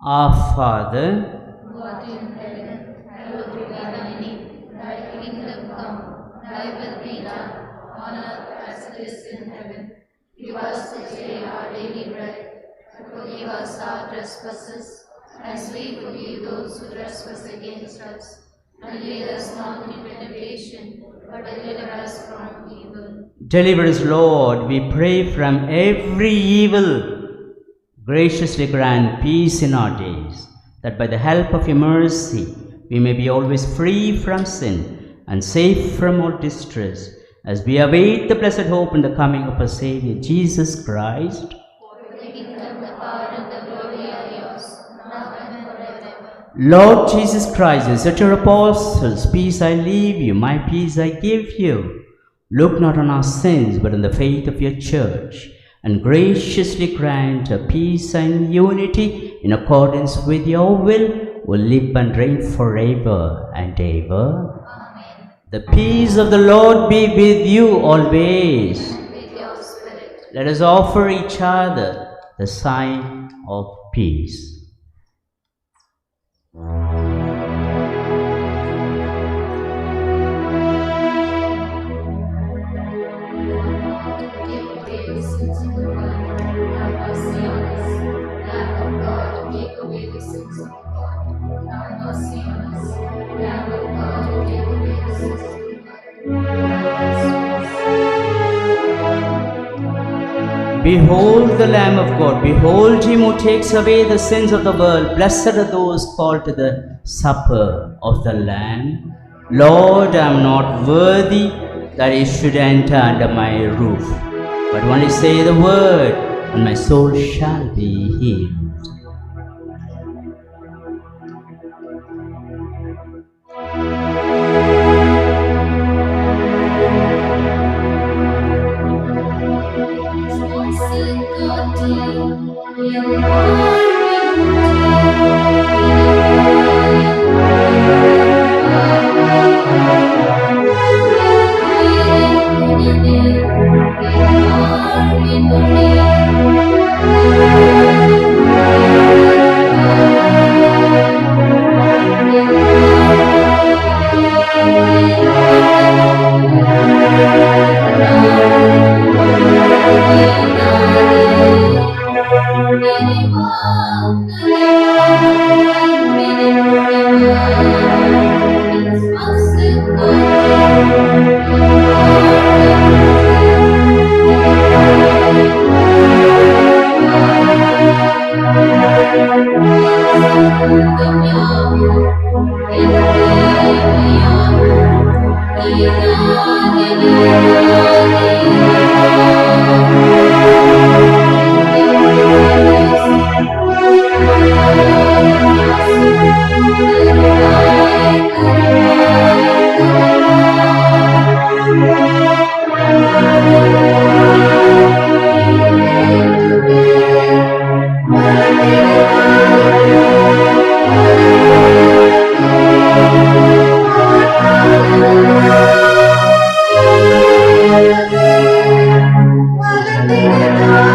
Speaker 5: Our Father,
Speaker 6: What in heaven, hallowed be thy name. Thy kingdom come, thy will be done, on earth as it is in heaven. Give us this day our daily bread, and forgive us our trespasses, as we forgive those who trespass against us. And lead us not into temptation, but deliver us from evil.
Speaker 5: deliver us, Lord, we pray, from every evil. Graciously grant peace in our days, that by the help of your mercy we may be always free from sin and safe from all distress, as we await the blessed hope and the coming of our Saviour, Jesus Christ.
Speaker 6: For the kingdom, the power, and the glory are yours, now
Speaker 5: Lord Jesus Christ, you said to your apostles, peace I leave you, my peace I give you. Look not on our sins, but on the faith of your church, and graciously grant a peace and unity in accordance with your will, who live and reign forever and ever.
Speaker 6: Amen.
Speaker 5: The peace of the Lord be with you always.
Speaker 6: And with your spirit.
Speaker 5: Let us offer each other the sign of peace.
Speaker 6: Take away the sins of the world. Have mercy on us. Lamb of God, take away the sins of the world. Have mercy on us. Lamb of God, take away the sins of the world. Have mercy on us.
Speaker 5: Behold the Lamb of God, behold him who takes away the sins of the world. Blessed are those called to the supper of the Lamb. Lord, I am not worthy that you should enter under my roof, but only say the word, and my soul shall be healed.
Speaker 6: Hallelujah.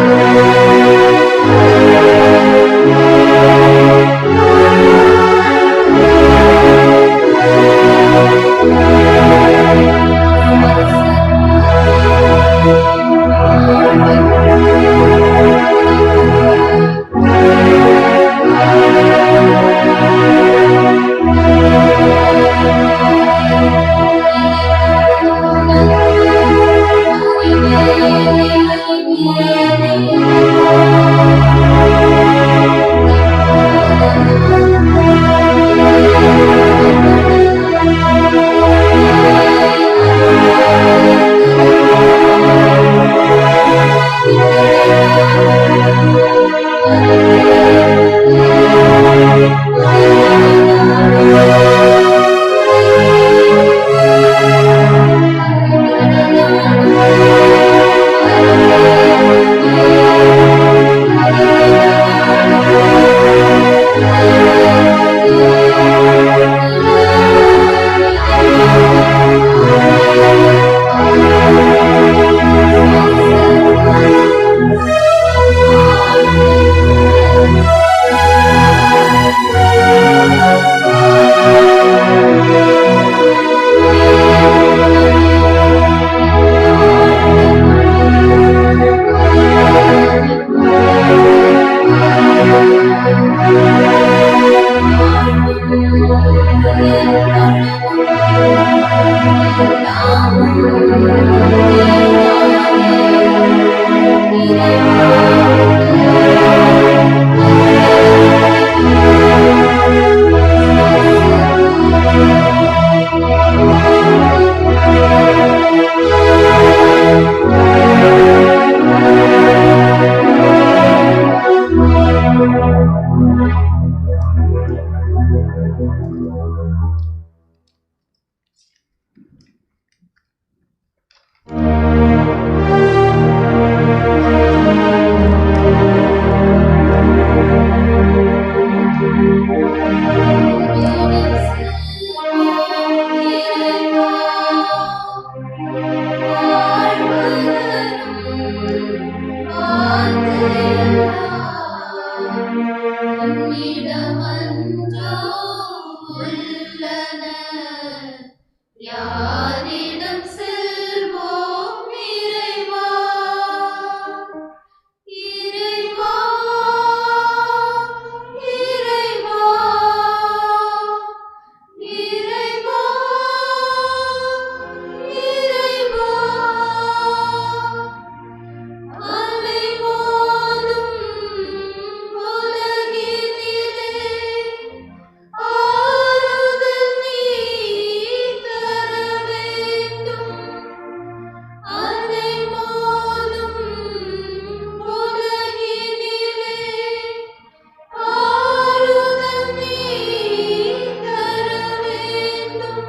Speaker 6: யாரிடம் செல்வோம் இறைவா இறைவா இறைவா இறைவா இறைவா அலைமோதும் உலகினிலே ஆறுதல் நீ தர வேண்டும். அலைமோதும் உலகினிலே ஆறுதல் நீ தர வேண்டும்.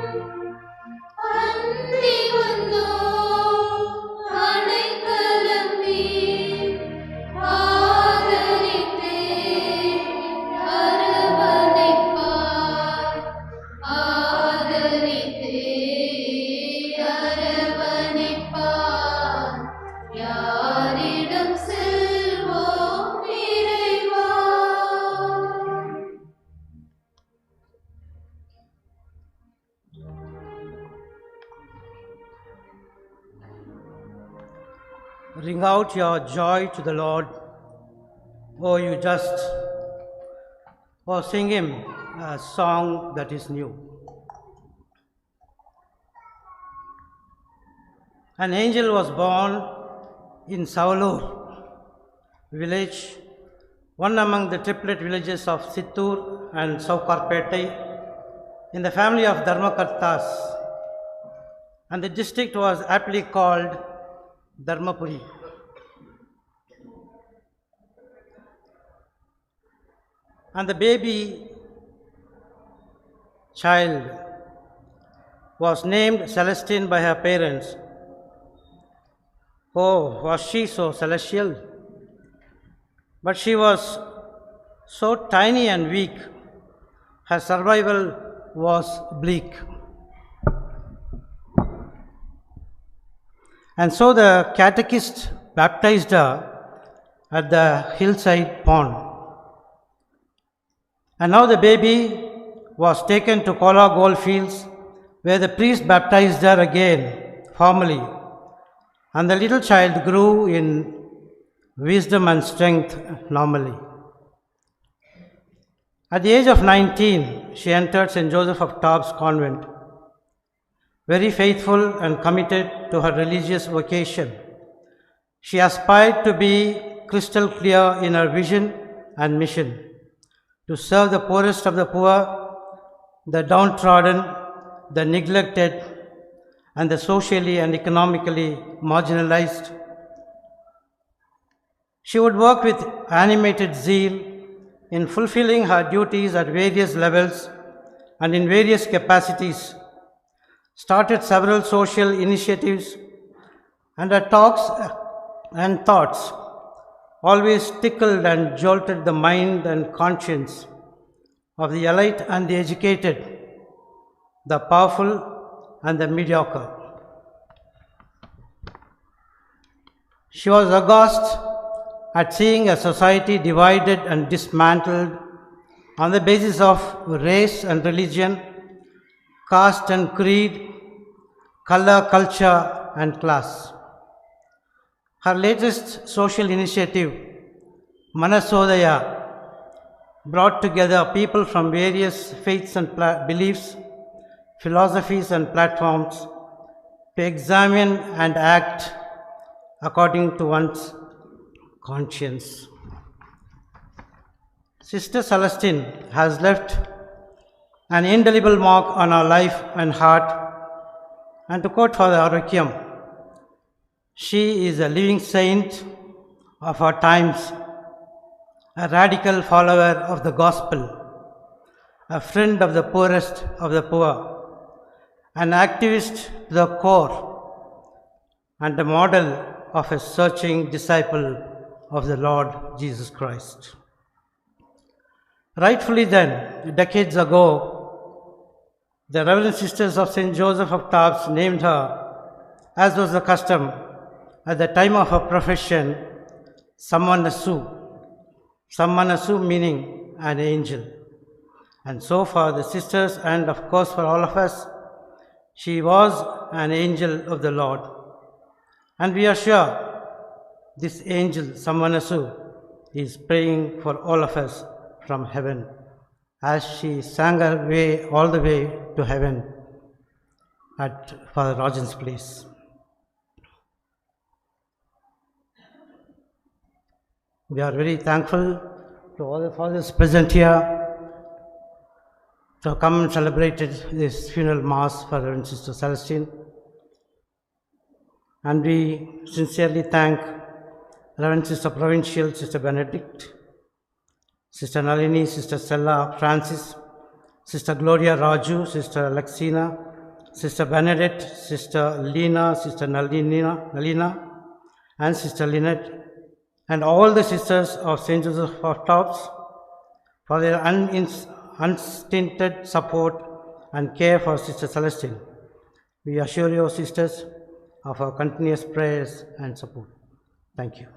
Speaker 6: அன்றி வந்தோம் அடைக்கலம் நீ ஆதரித்தே அரவணைப்பார். ஆதரித்தே அரவணைப்பார். யாரிடம் செல்வோம் இறைவா.
Speaker 12: Ring out your joy to the Lord, O you just, or sing him a song that is new. An angel was born in Savalur village, one among the triplet villages of Sittur and Saukarpete, in the family of Dharmakartas, and the district was aptly called Dharmapuri. And the baby child was named Celestine by her parents. Oh, was she so celestial? But she was so tiny and weak, her survival was bleak. And so the catechist baptized her at the hillside pond. And now the baby was taken to Kola Goldfields, where the priest baptized her again, formally. And the little child grew in wisdom and strength normally. At the age of 19, she entered St. Joseph of Tarbes convent, very faithful and committed to her religious vocation. She aspired to be crystal clear in her vision and mission, to serve the poorest of the poor, the downtrodden, the neglected, and the socially and economically marginalized. She would work with animated zeal in fulfilling her duties at various levels and in various capacities, started several social initiatives, and her talks and thoughts always tickled and jolted the mind and conscience of the elite and the educated, the powerful and the mediocre. She was aghast at seeing a society divided and dismantled on the basis of race and religion, caste and creed, color, culture and class. Her latest social initiative, Manasodaya, brought together people from various faiths and beliefs, philosophies and platforms to examine and act according to one's conscience. Sister Celestine has left an indelible mark on our life and heart, and to quote Father Arakyam, she is a living saint of our times, a radical follower of the gospel, a friend of the poorest of the poor, an activist to the core, and a model of a searching disciple of the Lord Jesus Christ. Rightfully then, decades ago, the Reverend Sisters of St. Joseph of Tarbes named her, as was the custom at the time of her profession, Sammanasu. Sammanasu meaning an angel. And so for the sisters and of course for all of us, she was an angel of the Lord. And we are sure this angel, Sammanasu, is praying for all of us from heaven as she sang her way all the way to heaven at Father Rajan's place. We are very thankful to all the fathers present here to come and celebrate this funeral mass for Reverend Sister Celestine. And we sincerely thank Reverend Sister Provincial, Sister Benedict, Sister Nalini, Sister Stella Francis, Sister Gloria Raju, Sister Alexina, Sister Benedict, Sister Lena, Sister Nalina, and Sister Lynette, and all the sisters of St. Joseph of Tarbes for their unstinted support and care for Sister Celestine. We assure you, sisters, of our continuous prayers and support. Thank you.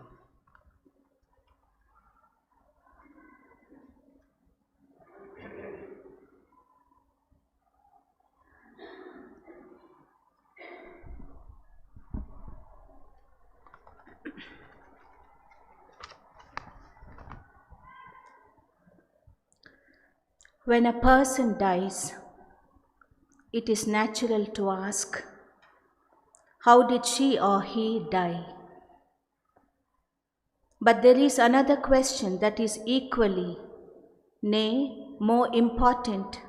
Speaker 13: When a person dies, it is natural to ask, how did she or he die? But there is another question that is equally, nay, more important.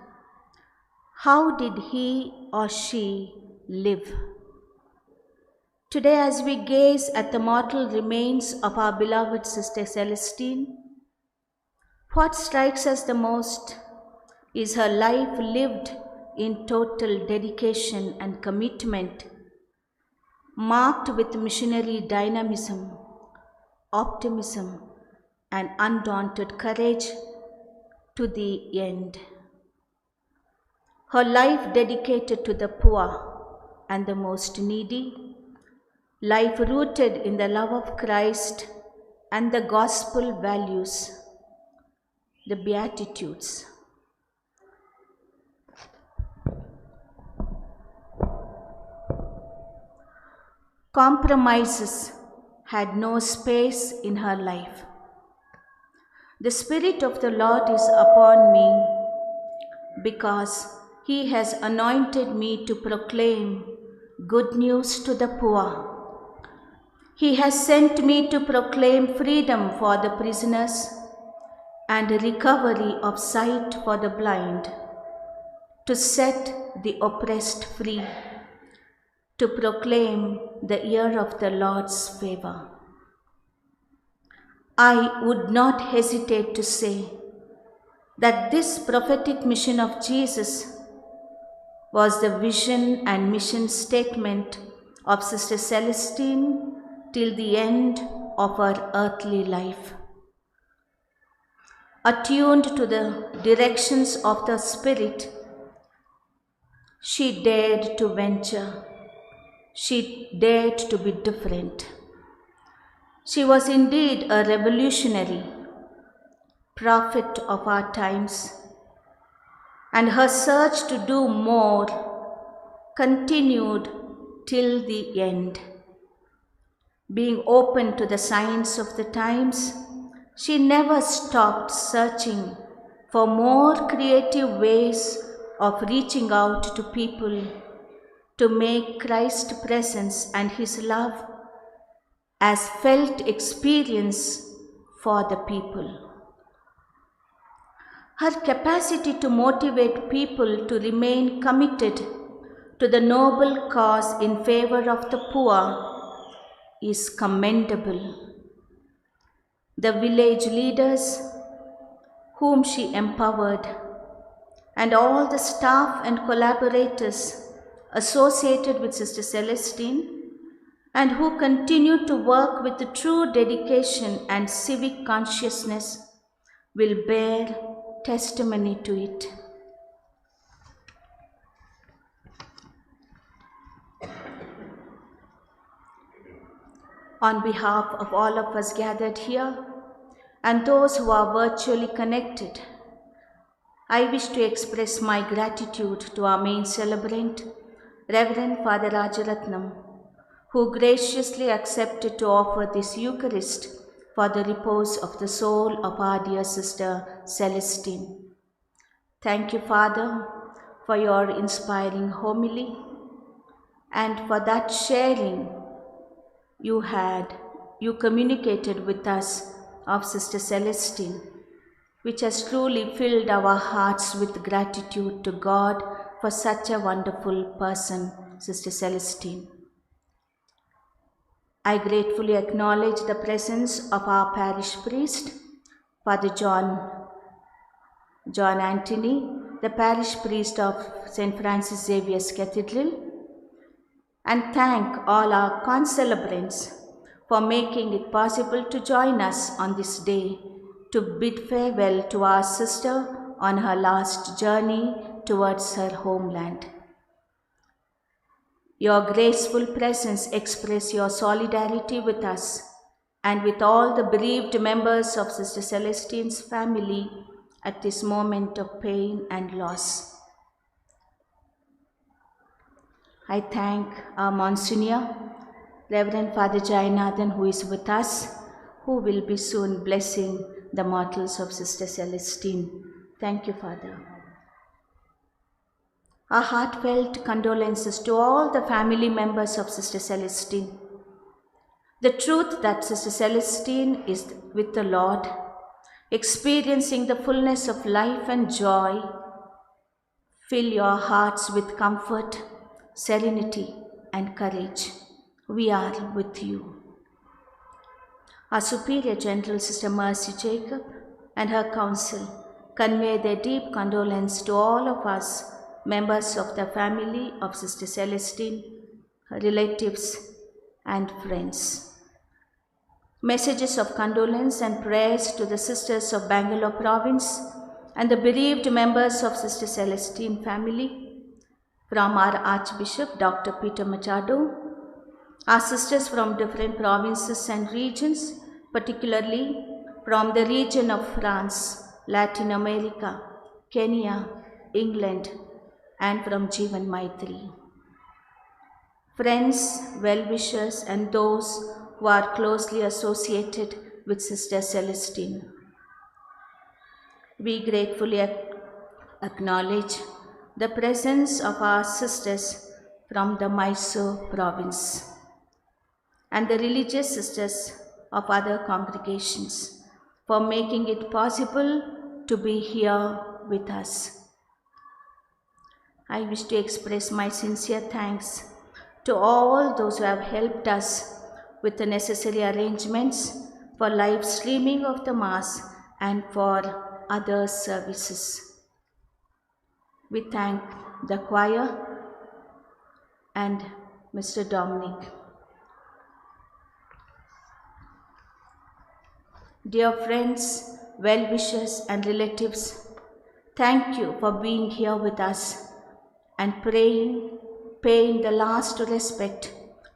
Speaker 13: How did he or she live? Today, as we gaze at the mortal remains of our beloved Sister Celestine, what strikes us the most is her life lived in total dedication and commitment, marked with missionary dynamism, optimism, and undaunted courage to the end. Her life dedicated to the poor and the most needy, life rooted in the love of Christ and the gospel values, the Beatitudes. Compromises had no space in her life. The Spirit of the Lord is upon me because He has anointed me to proclaim good news to the poor. He has sent me to proclaim freedom for the prisoners and recovery of sight for the blind, to set the oppressed free, to proclaim the year of the Lord's favor. I would not hesitate to say that this prophetic mission of Jesus was the vision and mission statement of Sister Celestine till the end of her earthly life. Attuned to the directions of the Spirit, she dared to venture. She dared to be different. She was indeed a revolutionary, prophet of our times, and her search to do more continued till the end. Being open to the signs of the times, she never stopped searching for more creative ways of reaching out to people to make Christ's presence and His love as felt experience for the people. Her capacity to motivate people to remain committed to the noble cause in favor of the poor is commendable. The village leaders whom she empowered, and all the staff and collaborators associated with Sister Celestine, and who continue to work with the true dedication and civic consciousness, will bear testimony to it. On behalf of all of us gathered here and those who are virtually connected, I wish to express my gratitude to our main celebrant, Reverend Father Rajaratnam, who graciously accepted to offer this Eucharist for the repose of the soul of our dear Sister Celestine. Thank you, Father, for your inspiring homily and for that sharing you communicated with us of Sister Celestine, which has truly filled our hearts with gratitude to God for such a wonderful person, Sister Celestine. I gratefully acknowledge the presence of our parish priest, Father John Anthony, the parish priest of St. Francis Xavier's Cathedral, and thank all our concelebrants for making it possible to join us on this day to bid farewell to our sister on her last journey towards her homeland. Your graceful presence express your solidarity with us and with all the bereaved members of Sister Celestine's family at this moment of pain and loss. I thank our Monsignor, Reverend Father Jayanathan, who is with us, who will be soon blessing the mortals of Sister Celestine. Thank you, Father. Our heartfelt condolences to all the family members of Sister Celestine. The truth that Sister Celestine is with the Lord, experiencing the fullness of life and joy, fill your hearts with comfort, serenity, and courage. We are with you. Our Superior General Sister Mercy Jacob and her council convey their deep condolence to all of us, members of the family of Sister Celestine, her relatives, and friends. Messages of condolence and prayers to the sisters of Bangalore province and the bereaved members of Sister Celestine family from our Archbishop Dr. Peter Machado, our sisters from different provinces and regions, particularly from the region of France, Latin America, Kenya, England, and from Jeevan Maitri. Friends, well-wishers, and those who are closely associated with Sister Celestine, we gratefully acknowledge the presence of our sisters from the Mysore province and the religious sisters of other congregations for making it possible to be here with us. I wish to express my sincere thanks to all those who have helped us with the necessary arrangements for live streaming of the Mass and for other services. We thank the choir and Mr. Dominic. Dear friends, well-wishers and relatives, thank you for being here with us and paying the last respect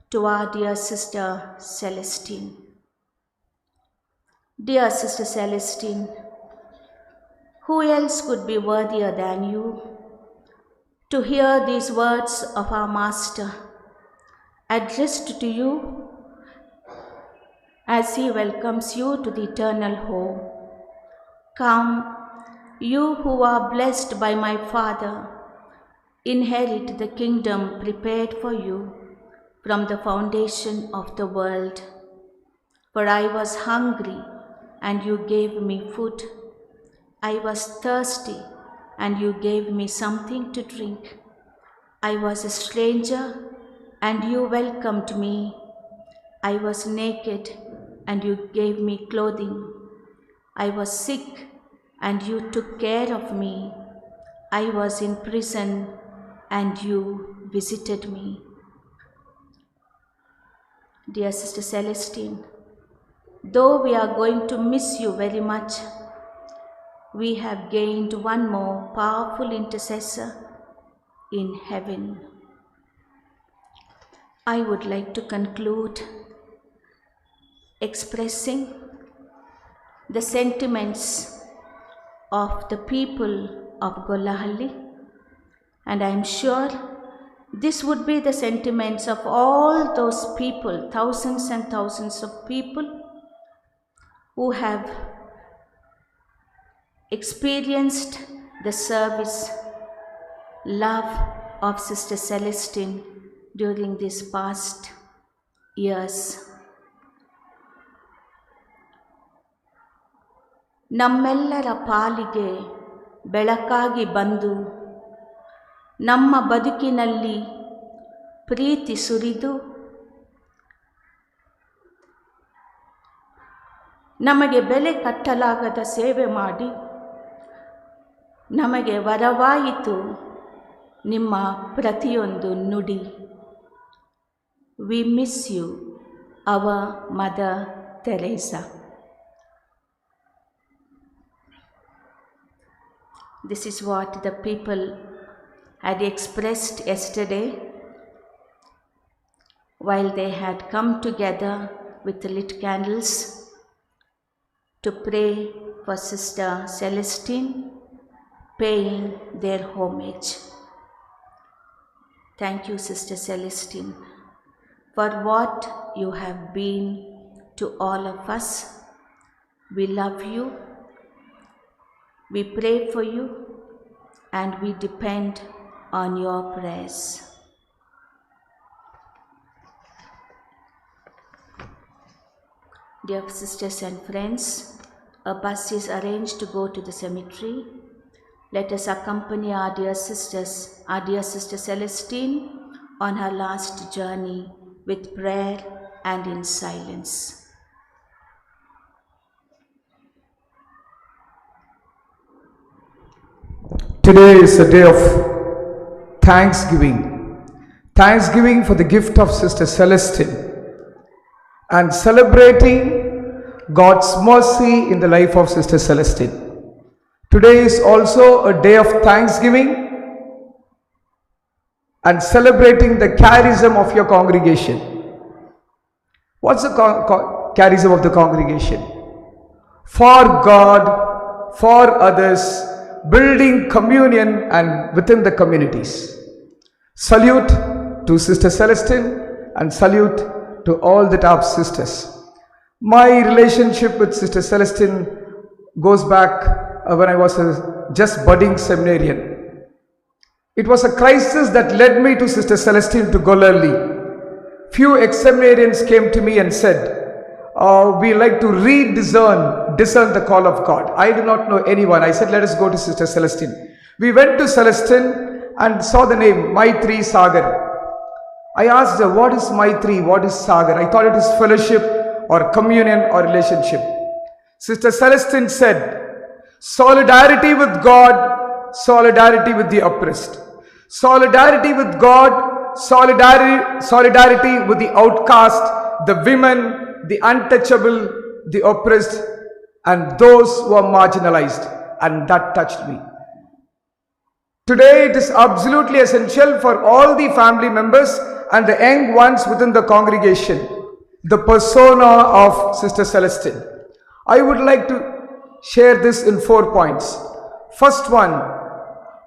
Speaker 13: to our dear Sister Celestine. Dear Sister Celestine, who else could be worthier than you to hear these words of our Master addressed to you as he welcomes you to the eternal home. Come, you who are blessed by my Father, inherit the kingdom prepared for you from the foundation of the world. For I was hungry, and you gave me food. I was thirsty, and you gave me something to drink. I was a stranger, and you welcomed me. I was naked, and you gave me clothing. I was sick, and you took care of me. I was in prison and you visited me. Dear Sister Celestine, though we are going to miss you very much, we have gained one more powerful intercessor in heaven. I would like to conclude expressing the sentiments of the people of Golahalli, and I am sure this would be the sentiments of all those people, thousands and thousands of people who have experienced the service, love of Sister Celestine during these past years. ನಮ್ಮೆಲ್ಲರ ಪಾಲಿಗೆ ಬೆಳಕಾಗಿ ಬಂದು ನಮ್ಮ ಬದುಕಿನಲ್ಲಿ ಪ್ರೀತಿ ಸುರಿದು ನಮಗೆ ಬೆಲೆ ಕಟ್ಟಲಾಗದ ಸೇವೆ ಮಾಡಿ ನಮಗೆ ವರವಾಯಿತು ನಿಮ್ಮ ಪ್ರತಿಯೊಂದು ನುಡಿ. We miss you, our Mother Teresa. This is what the people had expressed yesterday while they had come together with lit candles to pray for Sister Celestine, paying their homage. Thank you, Sister Celestine, for what you have been to all of us. We love you, we pray for you, and we depend on your prayers. Dear sisters and friends, a bus is arranged to go to the cemetery. Let us accompany our dear Sister Celestine on her last journey with prayer and in silence.
Speaker 14: Today is a day of thanksgiving. Thanksgiving for the gift of Sister Celestine and celebrating God's mercy in the life of Sister Celestine. Today is also a day of thanksgiving and celebrating the charism of your congregation. What's the charism of the congregation? For God, for others, building communion and within the communities. Salute to Sister Celestine and salute to all the top sisters. My relationship with Sister Celestine goes back when I was a just budding seminarian. It was a crisis that led me to Sister Celestine to Golalli. Few ex-seminarians came to me and said, we like to discern the call of God. I do not know anyone. I said, let us go to Sister Celestine. We went to Celestine and saw the name Maitri Sagar. I asked her, what is Maitri? What is Sagar? I thought it is fellowship or communion or relationship. Sister Celestine said, solidarity with God, solidarity with the oppressed. Solidarity with God, solidarity with the outcast, the women, the untouchable, the oppressed, and those who are marginalized. And that touched me. Today it is absolutely essential for all the family members and the young ones within the congregation, the persona of Sister Celestine. I would like to share this in 4 points. First one,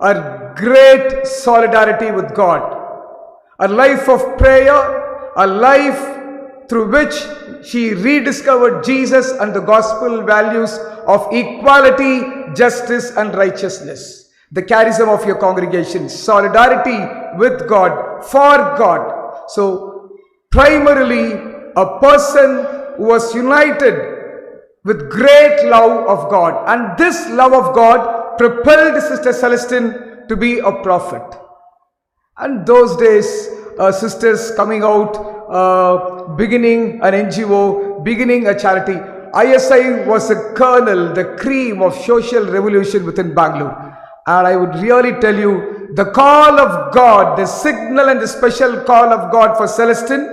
Speaker 14: a great solidarity with God, a life of prayer, a life through which she rediscovered Jesus and the gospel values of equality, justice and righteousness. The charism of your congregation, solidarity with God, for God. So primarily a person who was united with great love of God, and this love of God propelled Sister Celestine to be a prophet. And those days, sisters coming out, beginning an NGO, beginning a charity. ISI was a kernel, the cream of social revolution within Bangalore. And I would really tell you, the call of God, the signal and the special call of God for Celestine,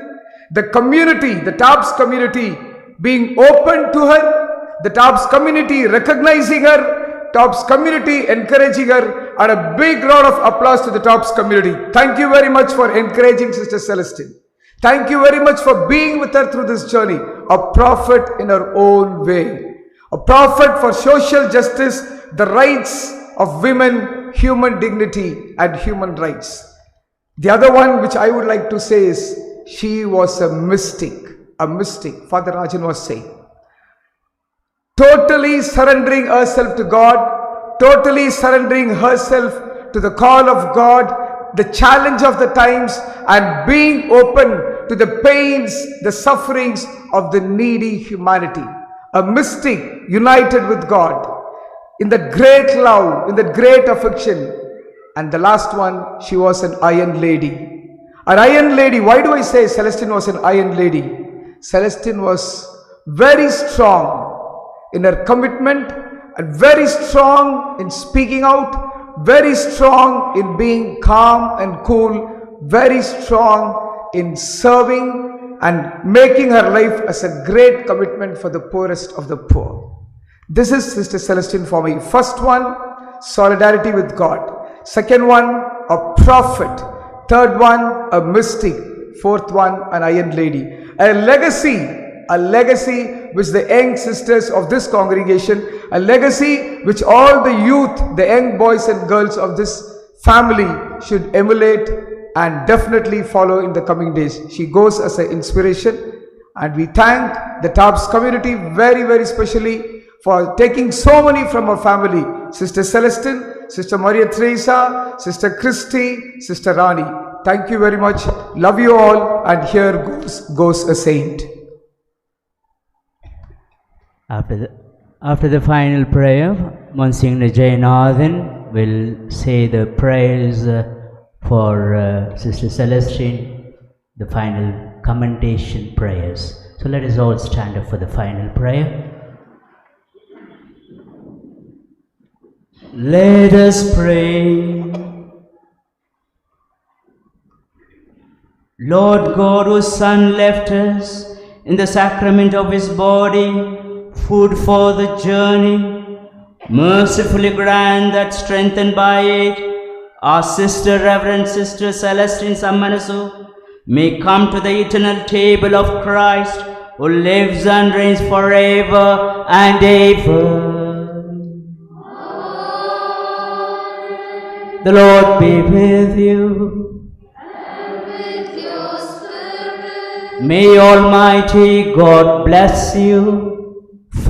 Speaker 14: the community, the TAPS community being open to her, the TAPS community recognizing her, TAPS community encouraging her, and a big round of applause to the TAPS community. Thank you very much for encouraging Sister Celestine. Thank you very much for being with her through this journey. A prophet in her own way. A prophet for social justice, the rights of women, human dignity and human rights. The other one which I would like to say is, she was a mystic, Father Rajan was saying. Totally surrendering herself to God, totally surrendering herself to the call of God, the challenge of the times, and being open to the pains, the sufferings of the needy humanity. A mystic united with God in that great love, in that great affection. And the last one, she was an iron lady. An iron lady. Why do I say Celestine was an iron lady? Celestine was very strong in her commitment and very strong in speaking out, very strong in being calm and cool, very strong in serving and making her life as a great commitment for the poorest of the poor. This is Sister Celestine for me. First one, solidarity with God. Second one, a prophet. Third one, a mystic. Fourth one, an iron lady. A legacy which the young sisters of this congregation, a legacy which all the youth, the young boys and girls of this family should emulate and definitely follow in the coming days. She goes as an inspiration, and we thank the TAPS community very, very specially for taking so many from her family. Sister Celestine, Sister Maria Teresa, Sister Christy, Sister Rani. Thank you very much. Love you all, and here goes a saint.
Speaker 5: After the final prayer, Monsignor Jayanathan will say the prayers for Sister Celestine, the final commendation prayers. So let us all stand up for the final prayer. Let us pray. Lord God, whose Son left us in the sacrament of his body, food for the journey, mercifully grant that, strengthened by it, our sister, Reverend Sister Celestine Sammanasu, may come to the eternal table of Christ, who lives and reigns forever and ever. The Lord be with you.
Speaker 6: And with your spirit.
Speaker 5: May Almighty God bless you,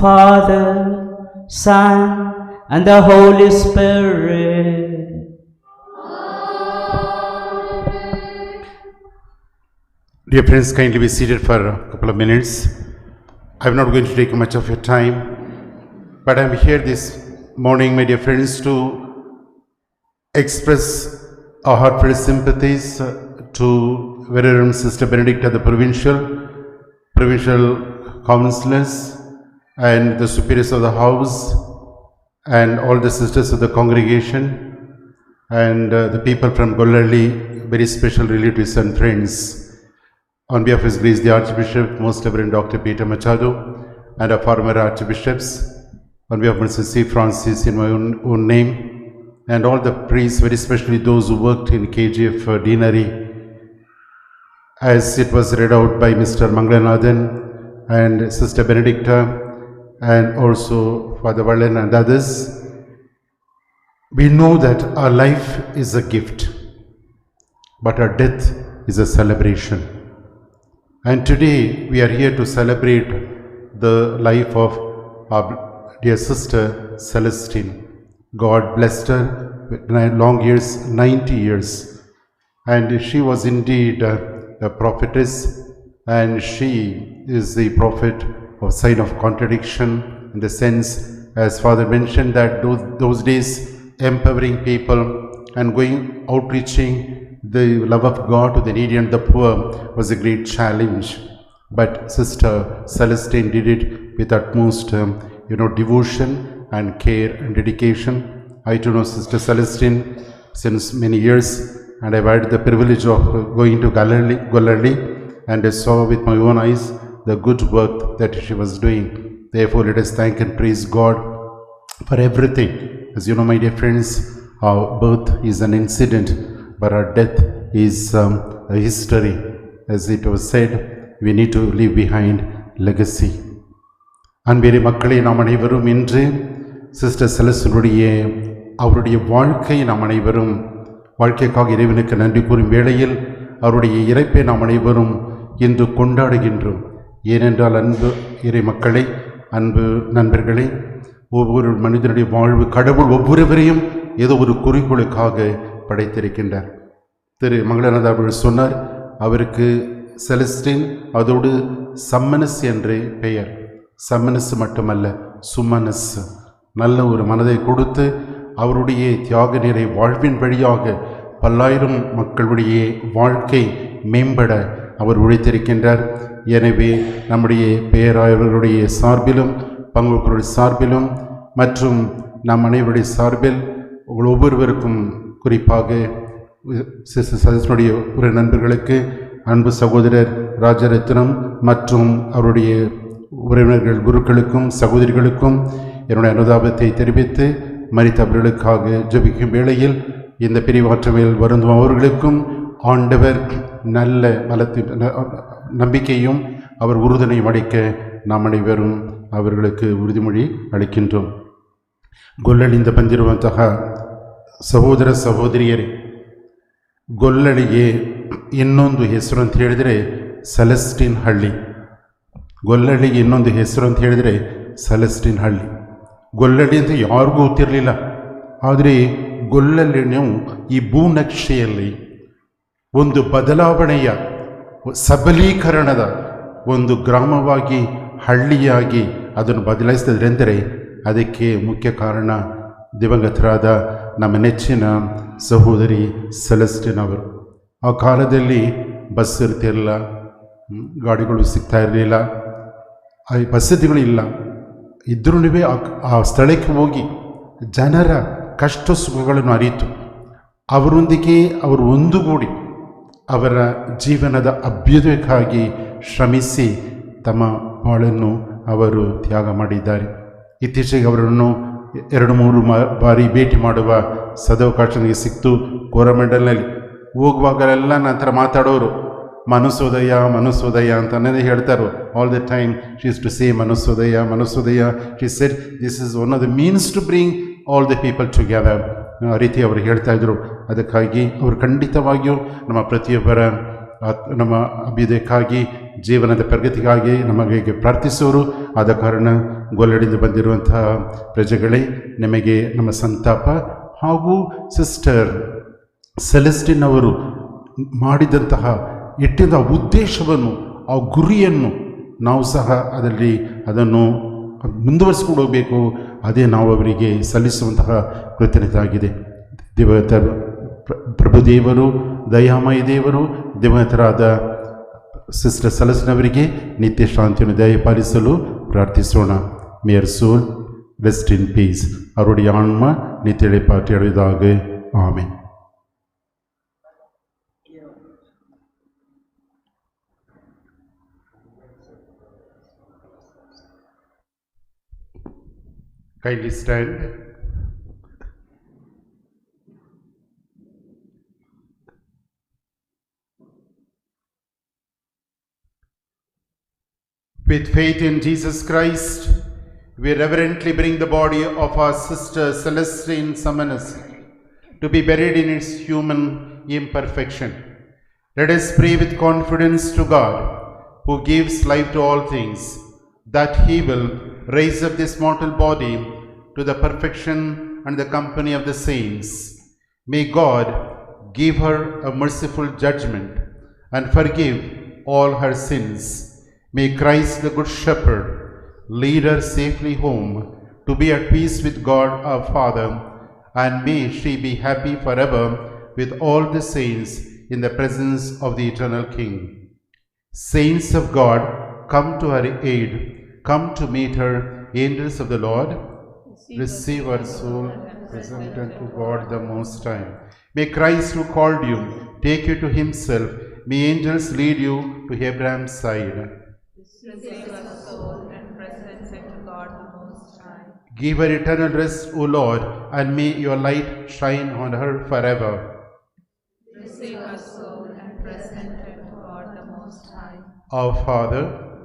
Speaker 5: Father, Son, and the Holy Spirit.
Speaker 15: Dear friends, kindly be seated for a couple of minutes. I'm not going to take much of your time, but I'm here this morning, my dear friends, to express our heartfelt sympathies to Venerable Sister Benedicta, the provincial councillors and the superiors of the house and all the sisters of the congregation and the people from Gollalli, very special relatives and friends. On behalf of His Grace the Archbishop, Most Reverend Dr. Peter Machado, and our former Archbishops, on behalf of Mr. C. Francis, in my own name, and all the priests, very especially those who worked in KGF Deanery, as it was read out by Mr. Mangalanathan and Sister Benedicta, and also Father Vallan and others. We know that our life is a gift, but our death is a celebration. And today we are here to celebrate the life of our dear sister Celestine. God blessed her with long years, 90 years. And she was indeed a prophetess, and she is the prophet of sign of contradiction, in the sense, as Father mentioned, that those days empowering people and going outreaching the love of God to the needy and the poor was a great challenge. But Sister Celestine did it with utmost devotion and care and dedication, I too know Sister Celestine since many years, and I've had the privilege of going to Gollarli, and I saw with my own eyes the good work that she was doing. Therefore, let us thank and praise God for everything. As you know, my dear friends, our birth is an incident, but our death is a history. As it was said, we need to leave behind legacy. அன்பேரி மக்களை நாம் அனைவரும் இன்று sister செலஸ்டினுடைய அவருடைய வாழ்க்கையை நாம் அனைவரும் வாழ்க்கைக்காக இறைவனுக்கு நன்றி கூறும் வேளையில் அவருடைய இறைப்பை நாம் அனைவரும் இன்று கொண்டாடுகின்றோம். ஏனென்றால் அன்பு இறை மக்களை, அன்பு நண்பர்களே, ஒவ்வொரு மனிதனுடைய வாழ்வு கடவுள் ஒவ்வொருவரையும் ஏதோ ஒரு குறிக்கோளுக்காக படைத்திருக்கின்றார். திரு மங்களநாத அவர்கள் சொன்னார், அவருக்கு செலஸ்டின் அதோடு சம்மனஸ் என்று பெயர். சம்மனஸ் மட்டுமல்ல, சுமனஸ், நல்ல ஒரு மனதை கொடுத்து அவருடைய தியாக நிறை வாழ்வின் வழியாக பல்லாயிரம் மக்களுடைய வாழ்க்கை மேம்பட அவர் உழைத்திருக்கின்றார். எனவே நம்முடைய பேராயர்களுடைய சார்பிலும் பங்குகளுடைய சார்பிலும் மற்றும் நம் அனைவருடைய சார்பில் ஒவ்வொருவருக்கும், குறிப்பாக சதஸ்னுடைய ஒரு நண்பர்களுக்கு, அன்பு சகோதரர் ராஜரத்னம் மற்றும் அவருடைய உறவினர்கள், குருக்களுக்கும் சகோதரிகளுக்கும் என்னுடைய அனுதாபத்தை தெரிவித்து மரித்தவர்களுக்காக ஜெபிக்கும் வேளையில் இந்த பிரிவாற்ற மேல் வருந்தும் அவர்களுக்கும் ஆண்டவர் நல்ல நம்பிக்கையும் அவர் உறுதுணையும் அளிக்க நாம் அனைவரும் ಅವರುಗಳಿಗೆ ಉறுதிಮொழಿ ಅಳಿಕಿಂಟೋಮ್. ಗೊಲ್ಲಳಿಂದ ಬಂದಿರುವಂತಹ ಸಹೋದರ ಸಹೋದರಿಯರೇ, ಗೊಲ್ಲಳಿಗೆ ಇನ್ನೊಂದು ಹೆಸರು ಅಂತ ಹೇಳಿದರೆ ಸೆಲೆಸ್ಟಿನ್ ಹಳ್ಳಿ. ಗೊಲ್ಲಳಿಗೆ ಇನ್ನೊಂದು ಹೆಸರು ಅಂತ ಹೇಳಿದರೆ ಸೆಲೆಸ್ಟಿನ್ ಹಳ್ಳಿ. ಗೊಲ್ಲಳ್ಳಿ ಅಂತ ಯಾರಿಗೂ ಗೊತ್ತಿರಲಿಲ್ಲ. ಆದರೆ ಗೊಲ್ಲಳ್ಳಿ ನಾವು ಈ ಭೂನಕ್ಷೆಯಲ್ಲಿ ಒಂದು ಬದಲಾವಣೆಯ ಸಬಲೀಕರಣದ ಒಂದು ಗ್ರಾಮವಾಗಿ, ಹಳ್ಳಿಯಾಗಿ ಅದನ್ನು ಬದಲಾಯಿಸಿದ್ರೆಂದರೆ ಅದಕ್ಕೆ ಮುಖ್ಯ ಕಾರಣ ದಿವಂಗತರಾದ ನಮ್ಮ ನೆಚ್ಚಿನ ಸಹೋದರಿ ಸೆಲೆಸ್ಟಿನ್ ಅವರು. ಆ ಕಾಲದಲ್ಲಿ ಬಸ್ ಇರ್ತಿರಲಿಲ್ಲ, ಗಾಡಿಗಳು ಸಿಗ್ತಾ ಇರಲಿಲ್ಲ, ವಸತಿಗಳು ಇಲ್ಲ. ಇದ್ರೂ ಆ ಸ್ಥಳಕ್ಕೆ ಹೋಗಿ ಜನರ ಕಷ್ಟ ಸುಖಗಳನ್ನು ಅರಿತು ಅವರೊಂದಿಗೆ ಅವರು ಒಂದುಗೂಡಿ ಅವರ ಜೀವನದ ಅಭ್ಯುದಯಕ್ಕಾಗಿ ಶ್ರಮಿಸಿ ತಮ್ಮ ಬಾಳನ್ನು ಅವರು ತ್ಯಾಗ ಮಾಡಿದ್ದಾರೆ. ಇತ್ತೀಚೆಗೆ ಅವರನ್ನು 2-3 ಬಾರಿ ಭೇಟಿ ಮಾಡುವ ಸದವಕಾಶ ನನಗೆ ಸಿಕ್ತು. ಕೋರಮಂಡಲ್ನಲ್ಲಿ ಹೋಗುವಾಗಲೆಲ್ಲ ನಂತರ ಮಾತಾಡೋರು ಮನಸೋದಯ ಮನಸೋದಯ ಅಂತಲೇ ಹೇಳ್ತಾರೋ. All the time she is to say ಮನಸೋದಯ ಮನಸೋದಯ. She said this is one of the means to bring all the people together. ಆ ರೀತಿ ಅವರು ಹೇಳ್ತಾ ಇದ್ರು. ಅದಕ್ಕಾಗಿ ಅವರು ಖಂಡಿತವಾಗಿಯೂ ನಮ್ಮ ಪ್ರತಿಯೊಬ್ಬರ ನಮ್ಮ ಅಭ್ಯುದಯಕ್ಕಾಗಿ, ಜೀವನದ ಪ್ರಗತಿಗಾಗಿ ನಮಗೆ ಪ್ರಾರ್ಥಿಸೋರು. ಆದ ಕಾರಣ ಗೊಲ್ಲಡಿಂದ ಬಂದಿರುವಂತಹ ಪ್ರಜೆಗಳೇ, ನಿಮಗೆ ನಮ್ಮ ಸಂತಾಪ. ಹಾಗೂ ಸಿಸ್ಟರ್ ಸೆಲೆಸ್ಟಿನ್ ಅವರು ಮಾಡಿದಂತಹ ಇಟ್ಟಿದ್ದ ಉದ್ದೇಶವನ್ನು, ಆ ಗುರಿಯನ್ನು ನಾವು ಸಹ ಅದನ್ನು ಮುಂದುವರಿಸ್ಕೊಂಡು ಹೋಗಬೇಕು. ಅದೇ ನಾವು ಅವರಿಗೆ ಸಲ್ಲಿಸುವಂತಹ ಕೃತಜ್ಞತೆ ಆಗಿದೆ. ಪ್ರಭುದೇವರು, ದಯಾಮಯ ದೇವರು, ದಿವಂಗತರಾದ ಸಿಸ್ಟರ್ ಸೆಲೆಸ್ಟಿನ್ ಅವರಿಗೆ ನಿತ್ಯ ಶಾಂತಿಯನ್ನು ದಯಪಾಲಿಸಲು ಪ್ರಾರ್ಥಿಸೋಣ. May her soul rest in peace. அவருடைய ஆன்மா நித்திய இளைப்பாற்றி அடைவதாக. ஆமென். Kindly stand. With faith in Jesus Christ, we reverently bring the body of our sister Celestine Samanas to be buried in its human imperfection. Let us pray with confidence to God, who gives life to all things, that He will raise up this mortal body to the perfection and the company of the saints. May God give her a merciful judgment and forgive all her sins. May Christ the Good Shepherd lead her safely home to be at peace with God our Father, and may she be happy forever with all the saints in the presence of the eternal King. Saints of God, come to her aid. Come to meet her, angels of the Lord. Receive her soul present unto God the Most High. May Christ who called you take you to himself. May angels lead you to Abraham's side.
Speaker 6: Receive our soul and present unto God the Most High.
Speaker 15: Give her eternal rest, O Lord, and may your light shine on her forever.
Speaker 6: Receive our soul and present unto God the Most High.
Speaker 15: Our Father,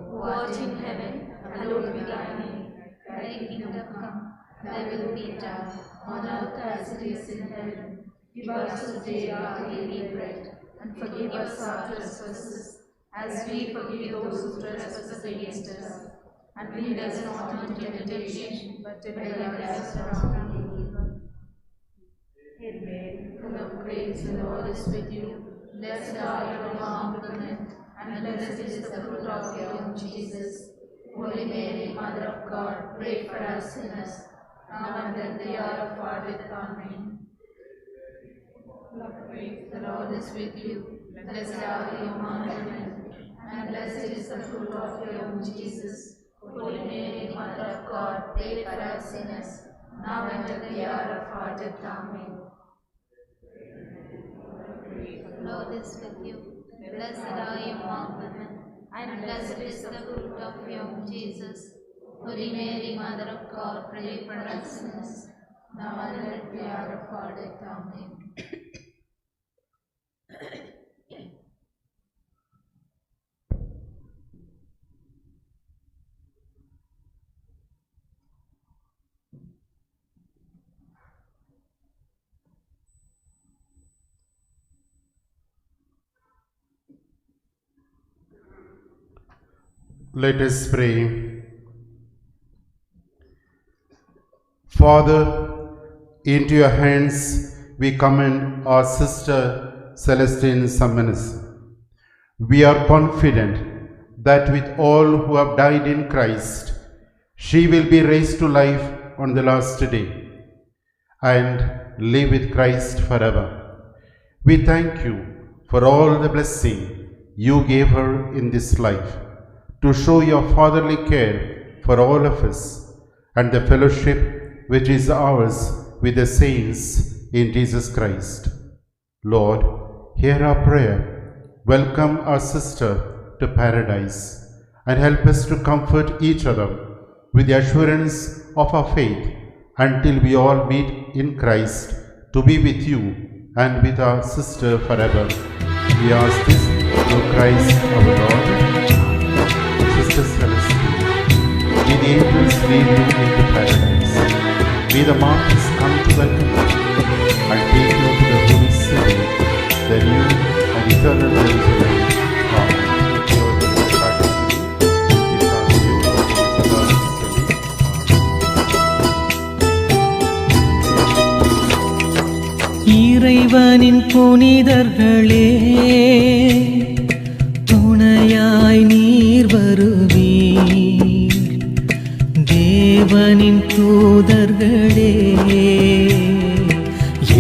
Speaker 6: who art in heaven, hallowed be thy name. Thy kingdom come, thy will be done, on earth as it is in heaven. Give us today our daily bread, and forgive us our trespasses, as we forgive those who trespass against us. And lead us not into temptation, but deliver us from evil. Hail Mary, full of grace, the Lord is with you. Blessed are you among women, and blessed is the fruit of your womb, Jesus. Holy Mary, Mother of God, pray for us sinners, now and at the hour of our death. Amen. The Lord is with you. Blessed are you among women, and blessed is the fruit of your womb, Jesus. Holy Mary, Mother of God, pray for us sinners, now and at the hour of our death. Amen.
Speaker 16: The Lord is with you. Blessed are you among women, and blessed is the fruit of your womb, Jesus.
Speaker 6: Holy Mary, Mother of God, pray for us sinners, now and at the hour of our death. Amen.
Speaker 15: let us pray. Father, into your hands we commend our sister Celestine Summoners. We are confident that with all who have died in Christ, she will be raised to life on the last day and live with Christ forever. We thank you for all the blessing you gave her in this life, to show your fatherly care for all of us and the fellowship which is ours with the saints in Jesus Christ. Lord, hear our prayer. Welcome our sister to paradise and help us to comfort each other with the assurance of our faith until we all meet in Christ to be with you and with our sister forever. We ask this through Christ our Lord. Sister Celestine, may the angels lead you into paradise. May the martyrs come to welcome you and take you to the holy city, the new and eternal Jerusalem.
Speaker 2: இறைவனின் புனிதர்களே, துணையாய் நீர் வருவீர். தேவனின் தூதர்களே,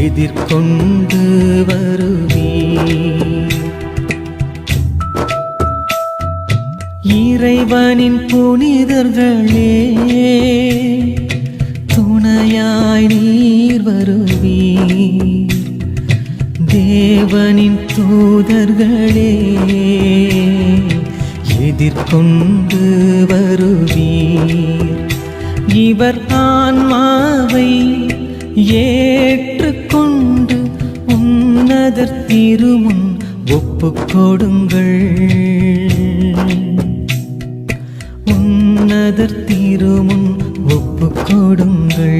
Speaker 2: எதிர்கொண்டு வருவீர். இறைவனின் புனிதர்களே, துணையாய் நீர் வருவீர். தேவனின் தூதர்களே, எதிர்கொண்டு வருவீர். இவர் ஆன்மாவை ஏற்றுக்கொண்டு உன்னதர் திருமுன் ஒப்புக்கொடுங்கள். உன்னதர் திருமுன் ஒப்புக்கொடுங்கள்.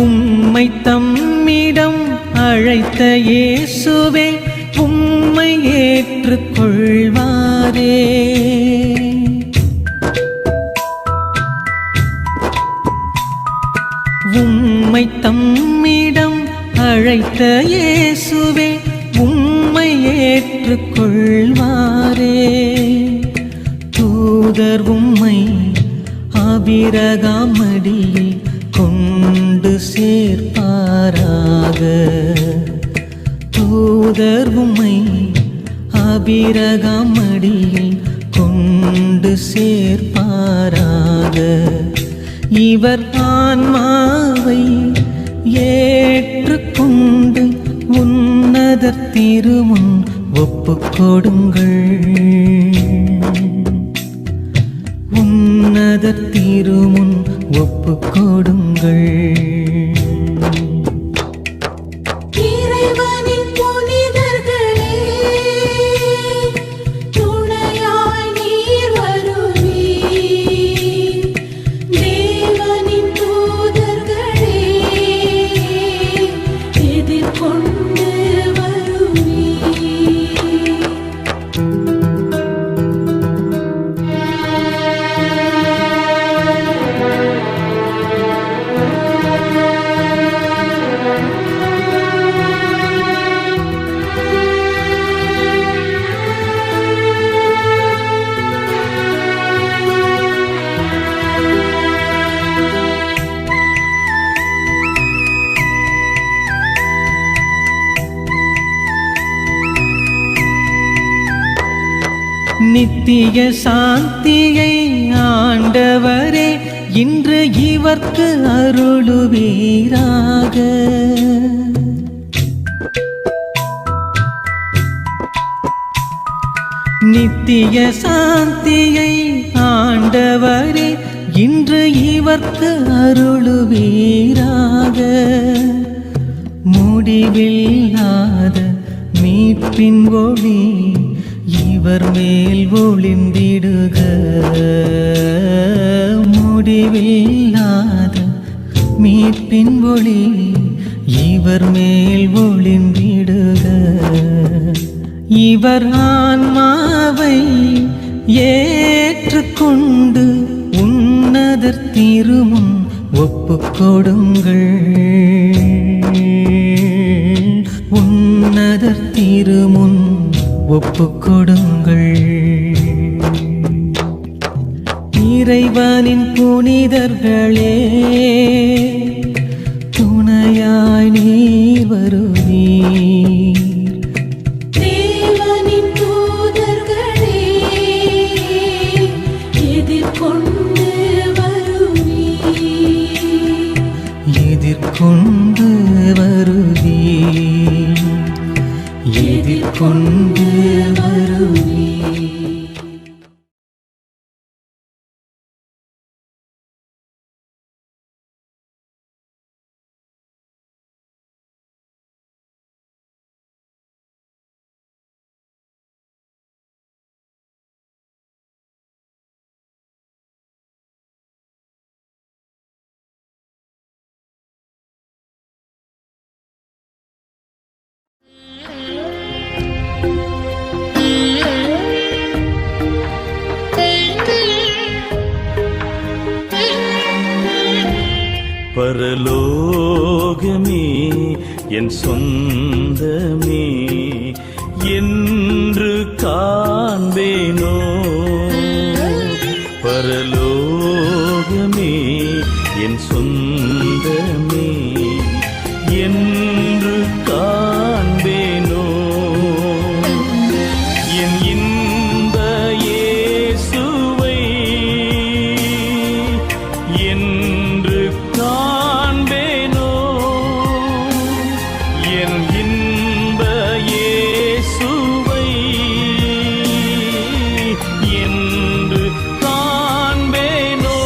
Speaker 2: உம்மை தம்மிடம் அழைத்த இயேசுவே உம்மை ஏற்றுக்கொள்வாரே. உம்மை தம்மிடம் அழைத்த இயேசுவே உம்மை ஏற்றுக்கொள்வாரே. தூதர் உம்மை ஆபிரகாம் மடியில் கொண்டு சேர்ப்பாராக. தூதர் உம்மை ஆபிரகாம் மடியில் கொண்டு சேர்ப்பாராக. இவர் ஆன்மாவை ஏற்றுக்கொண்டு உன்னதர் திருமுன் ஒப்புக்கொடுங்கள். உன்னதர் திருமுன் ஒப்புக்கொடுங்கள்.
Speaker 6: இறைவனின் புனிதர்களே, துணையாய் நீர் வருவீர். தேவனின் தூதர்களே, எதிர்கொண்டு வருவீர்.
Speaker 2: நித்திய சாந்தியை ஆண்டவரே இன்று இவர்க்கு அருளுவீராக. நித்திய சாந்தியை ஆண்டவரே இன்று இவர்க்கு அருளுவீராக. முடிவில்லாத மீட்பின் ஒளி இவர் மேல் ஒளிந்திடுக. முடிவில்லாத மீட்பின் ஒளி இவர் மேல் ஒளிந்திடுக. இவர் ஆன்மாவை ஏற்றுக்கொண்டு உன்னதர் திருமுன் ஒப்புக்கொடுங்கள். உன்னதர் திருமுன் ஒப்புக்கொடுங்கள். இறைவனின் புனிதர்களே, துணையாய் நீர் வருவீர்.
Speaker 6: தேவனின் தூதர்களே, எதிர்கொண்டு வருவீர்.
Speaker 2: எதிர்கொண்டு வருவீர். எதிர்கொண்டு வருவீர்.
Speaker 17: பரலோகமே என் சொந்தமே என்று காண்பேனோ. பரலோகமே என் சொந்தமே என்று காண்பேனோ. என் இன்ப இயேசுவை என்று காண்பேனோ. என் இன்ப இயேசுவை என்று காண்பேனோ.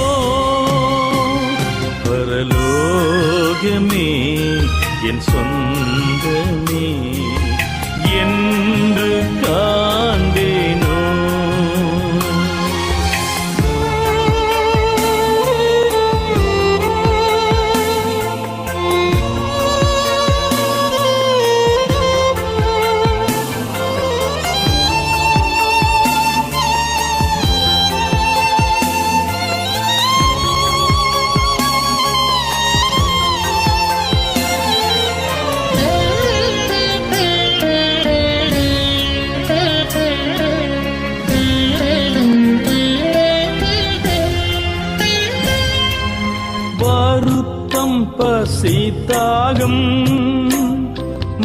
Speaker 17: பசித்தாகம்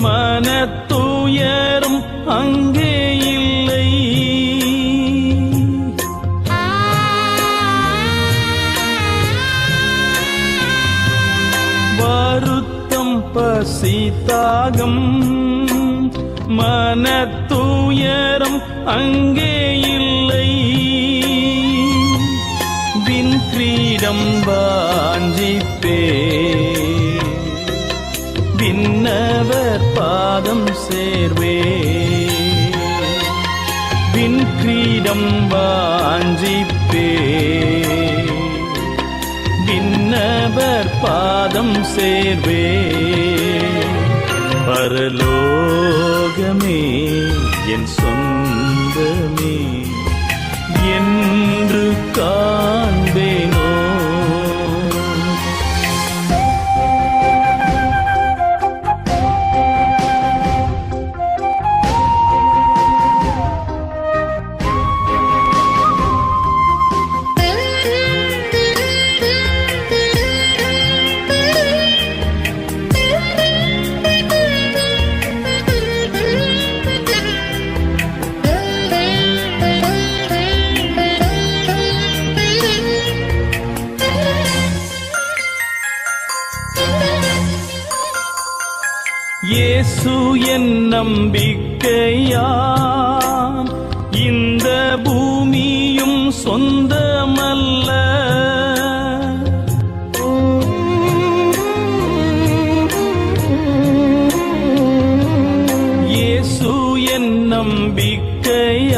Speaker 17: மனத்துயரும் அங்கே இல்லை. வருத்தம் பசித்தாகம் மனத்துயரம் அங்கே இல்லை. விண்கிரீடம் வாஞ்சிப்பே விண்ணவர் பாதம் சேர்வே. விண்கிரீடம் வாஞ்சிப்பே விண்ணவர் பாதம் சேர்வே. பரலோகமே என் சொந்தமே என்று காண்பேனோ. இயேசு என் நம்பிக்கையாம், இந்த பூமியும் சொந்தமல்ல. இயேசு என் நம்பிக்கையாம்,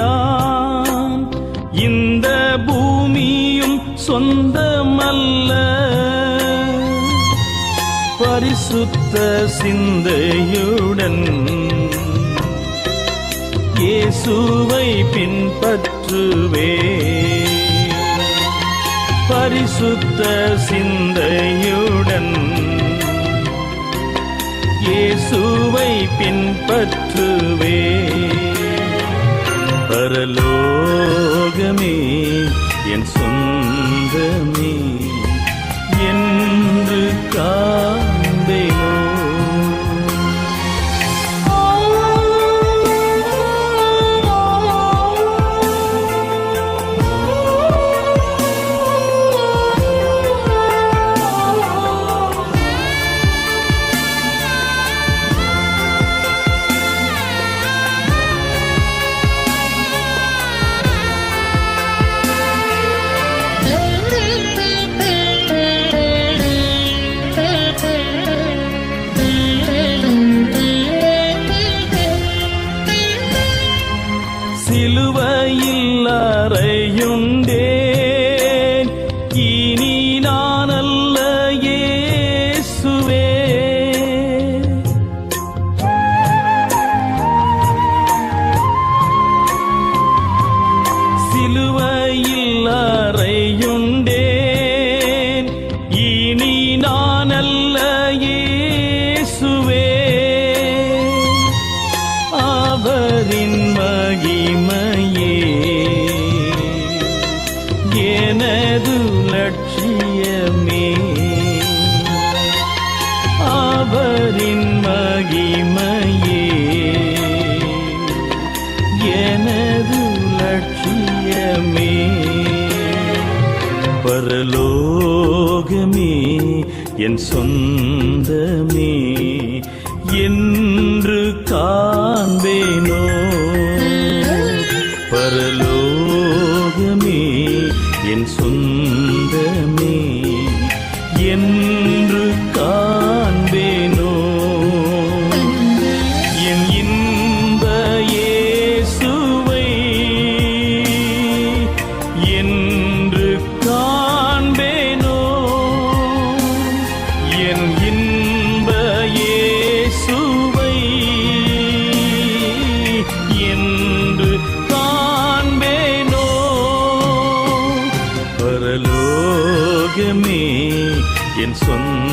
Speaker 17: இந்த பூமியும் சொந்தமல்ல. பரிசுத்த சிந்தையுடன் இயேசுவை பின்பற்றுவே. பரிசுத்த சிந்தையுடன் இயேசுவை பின்பற்றுவே. பரலோகமே என் சொந்தமே என்று காண்பேனோ. சிலுவையில் அறையுண்டேன், இனி நான் அல்ல இயேசுவே. சிலுவையில் அறையுண்டேன், இனி நான் அல்ல இயேசுவே. அவரின் மகிமையே எனது லட்சியமே. அவரின் மகிமையே எனது லட்சியமே. பரலோகமே என் சொந்தமே என்று காண்பேனோ. பரலோகமே என் சொந்தமே என்று காண்பேனோ. என் இன்ப இயேசுவை என்று காண்பேனோ. என் இன்ப இயேசுவை என்று காண்பேனோ. பரலோகமே என் சொந்த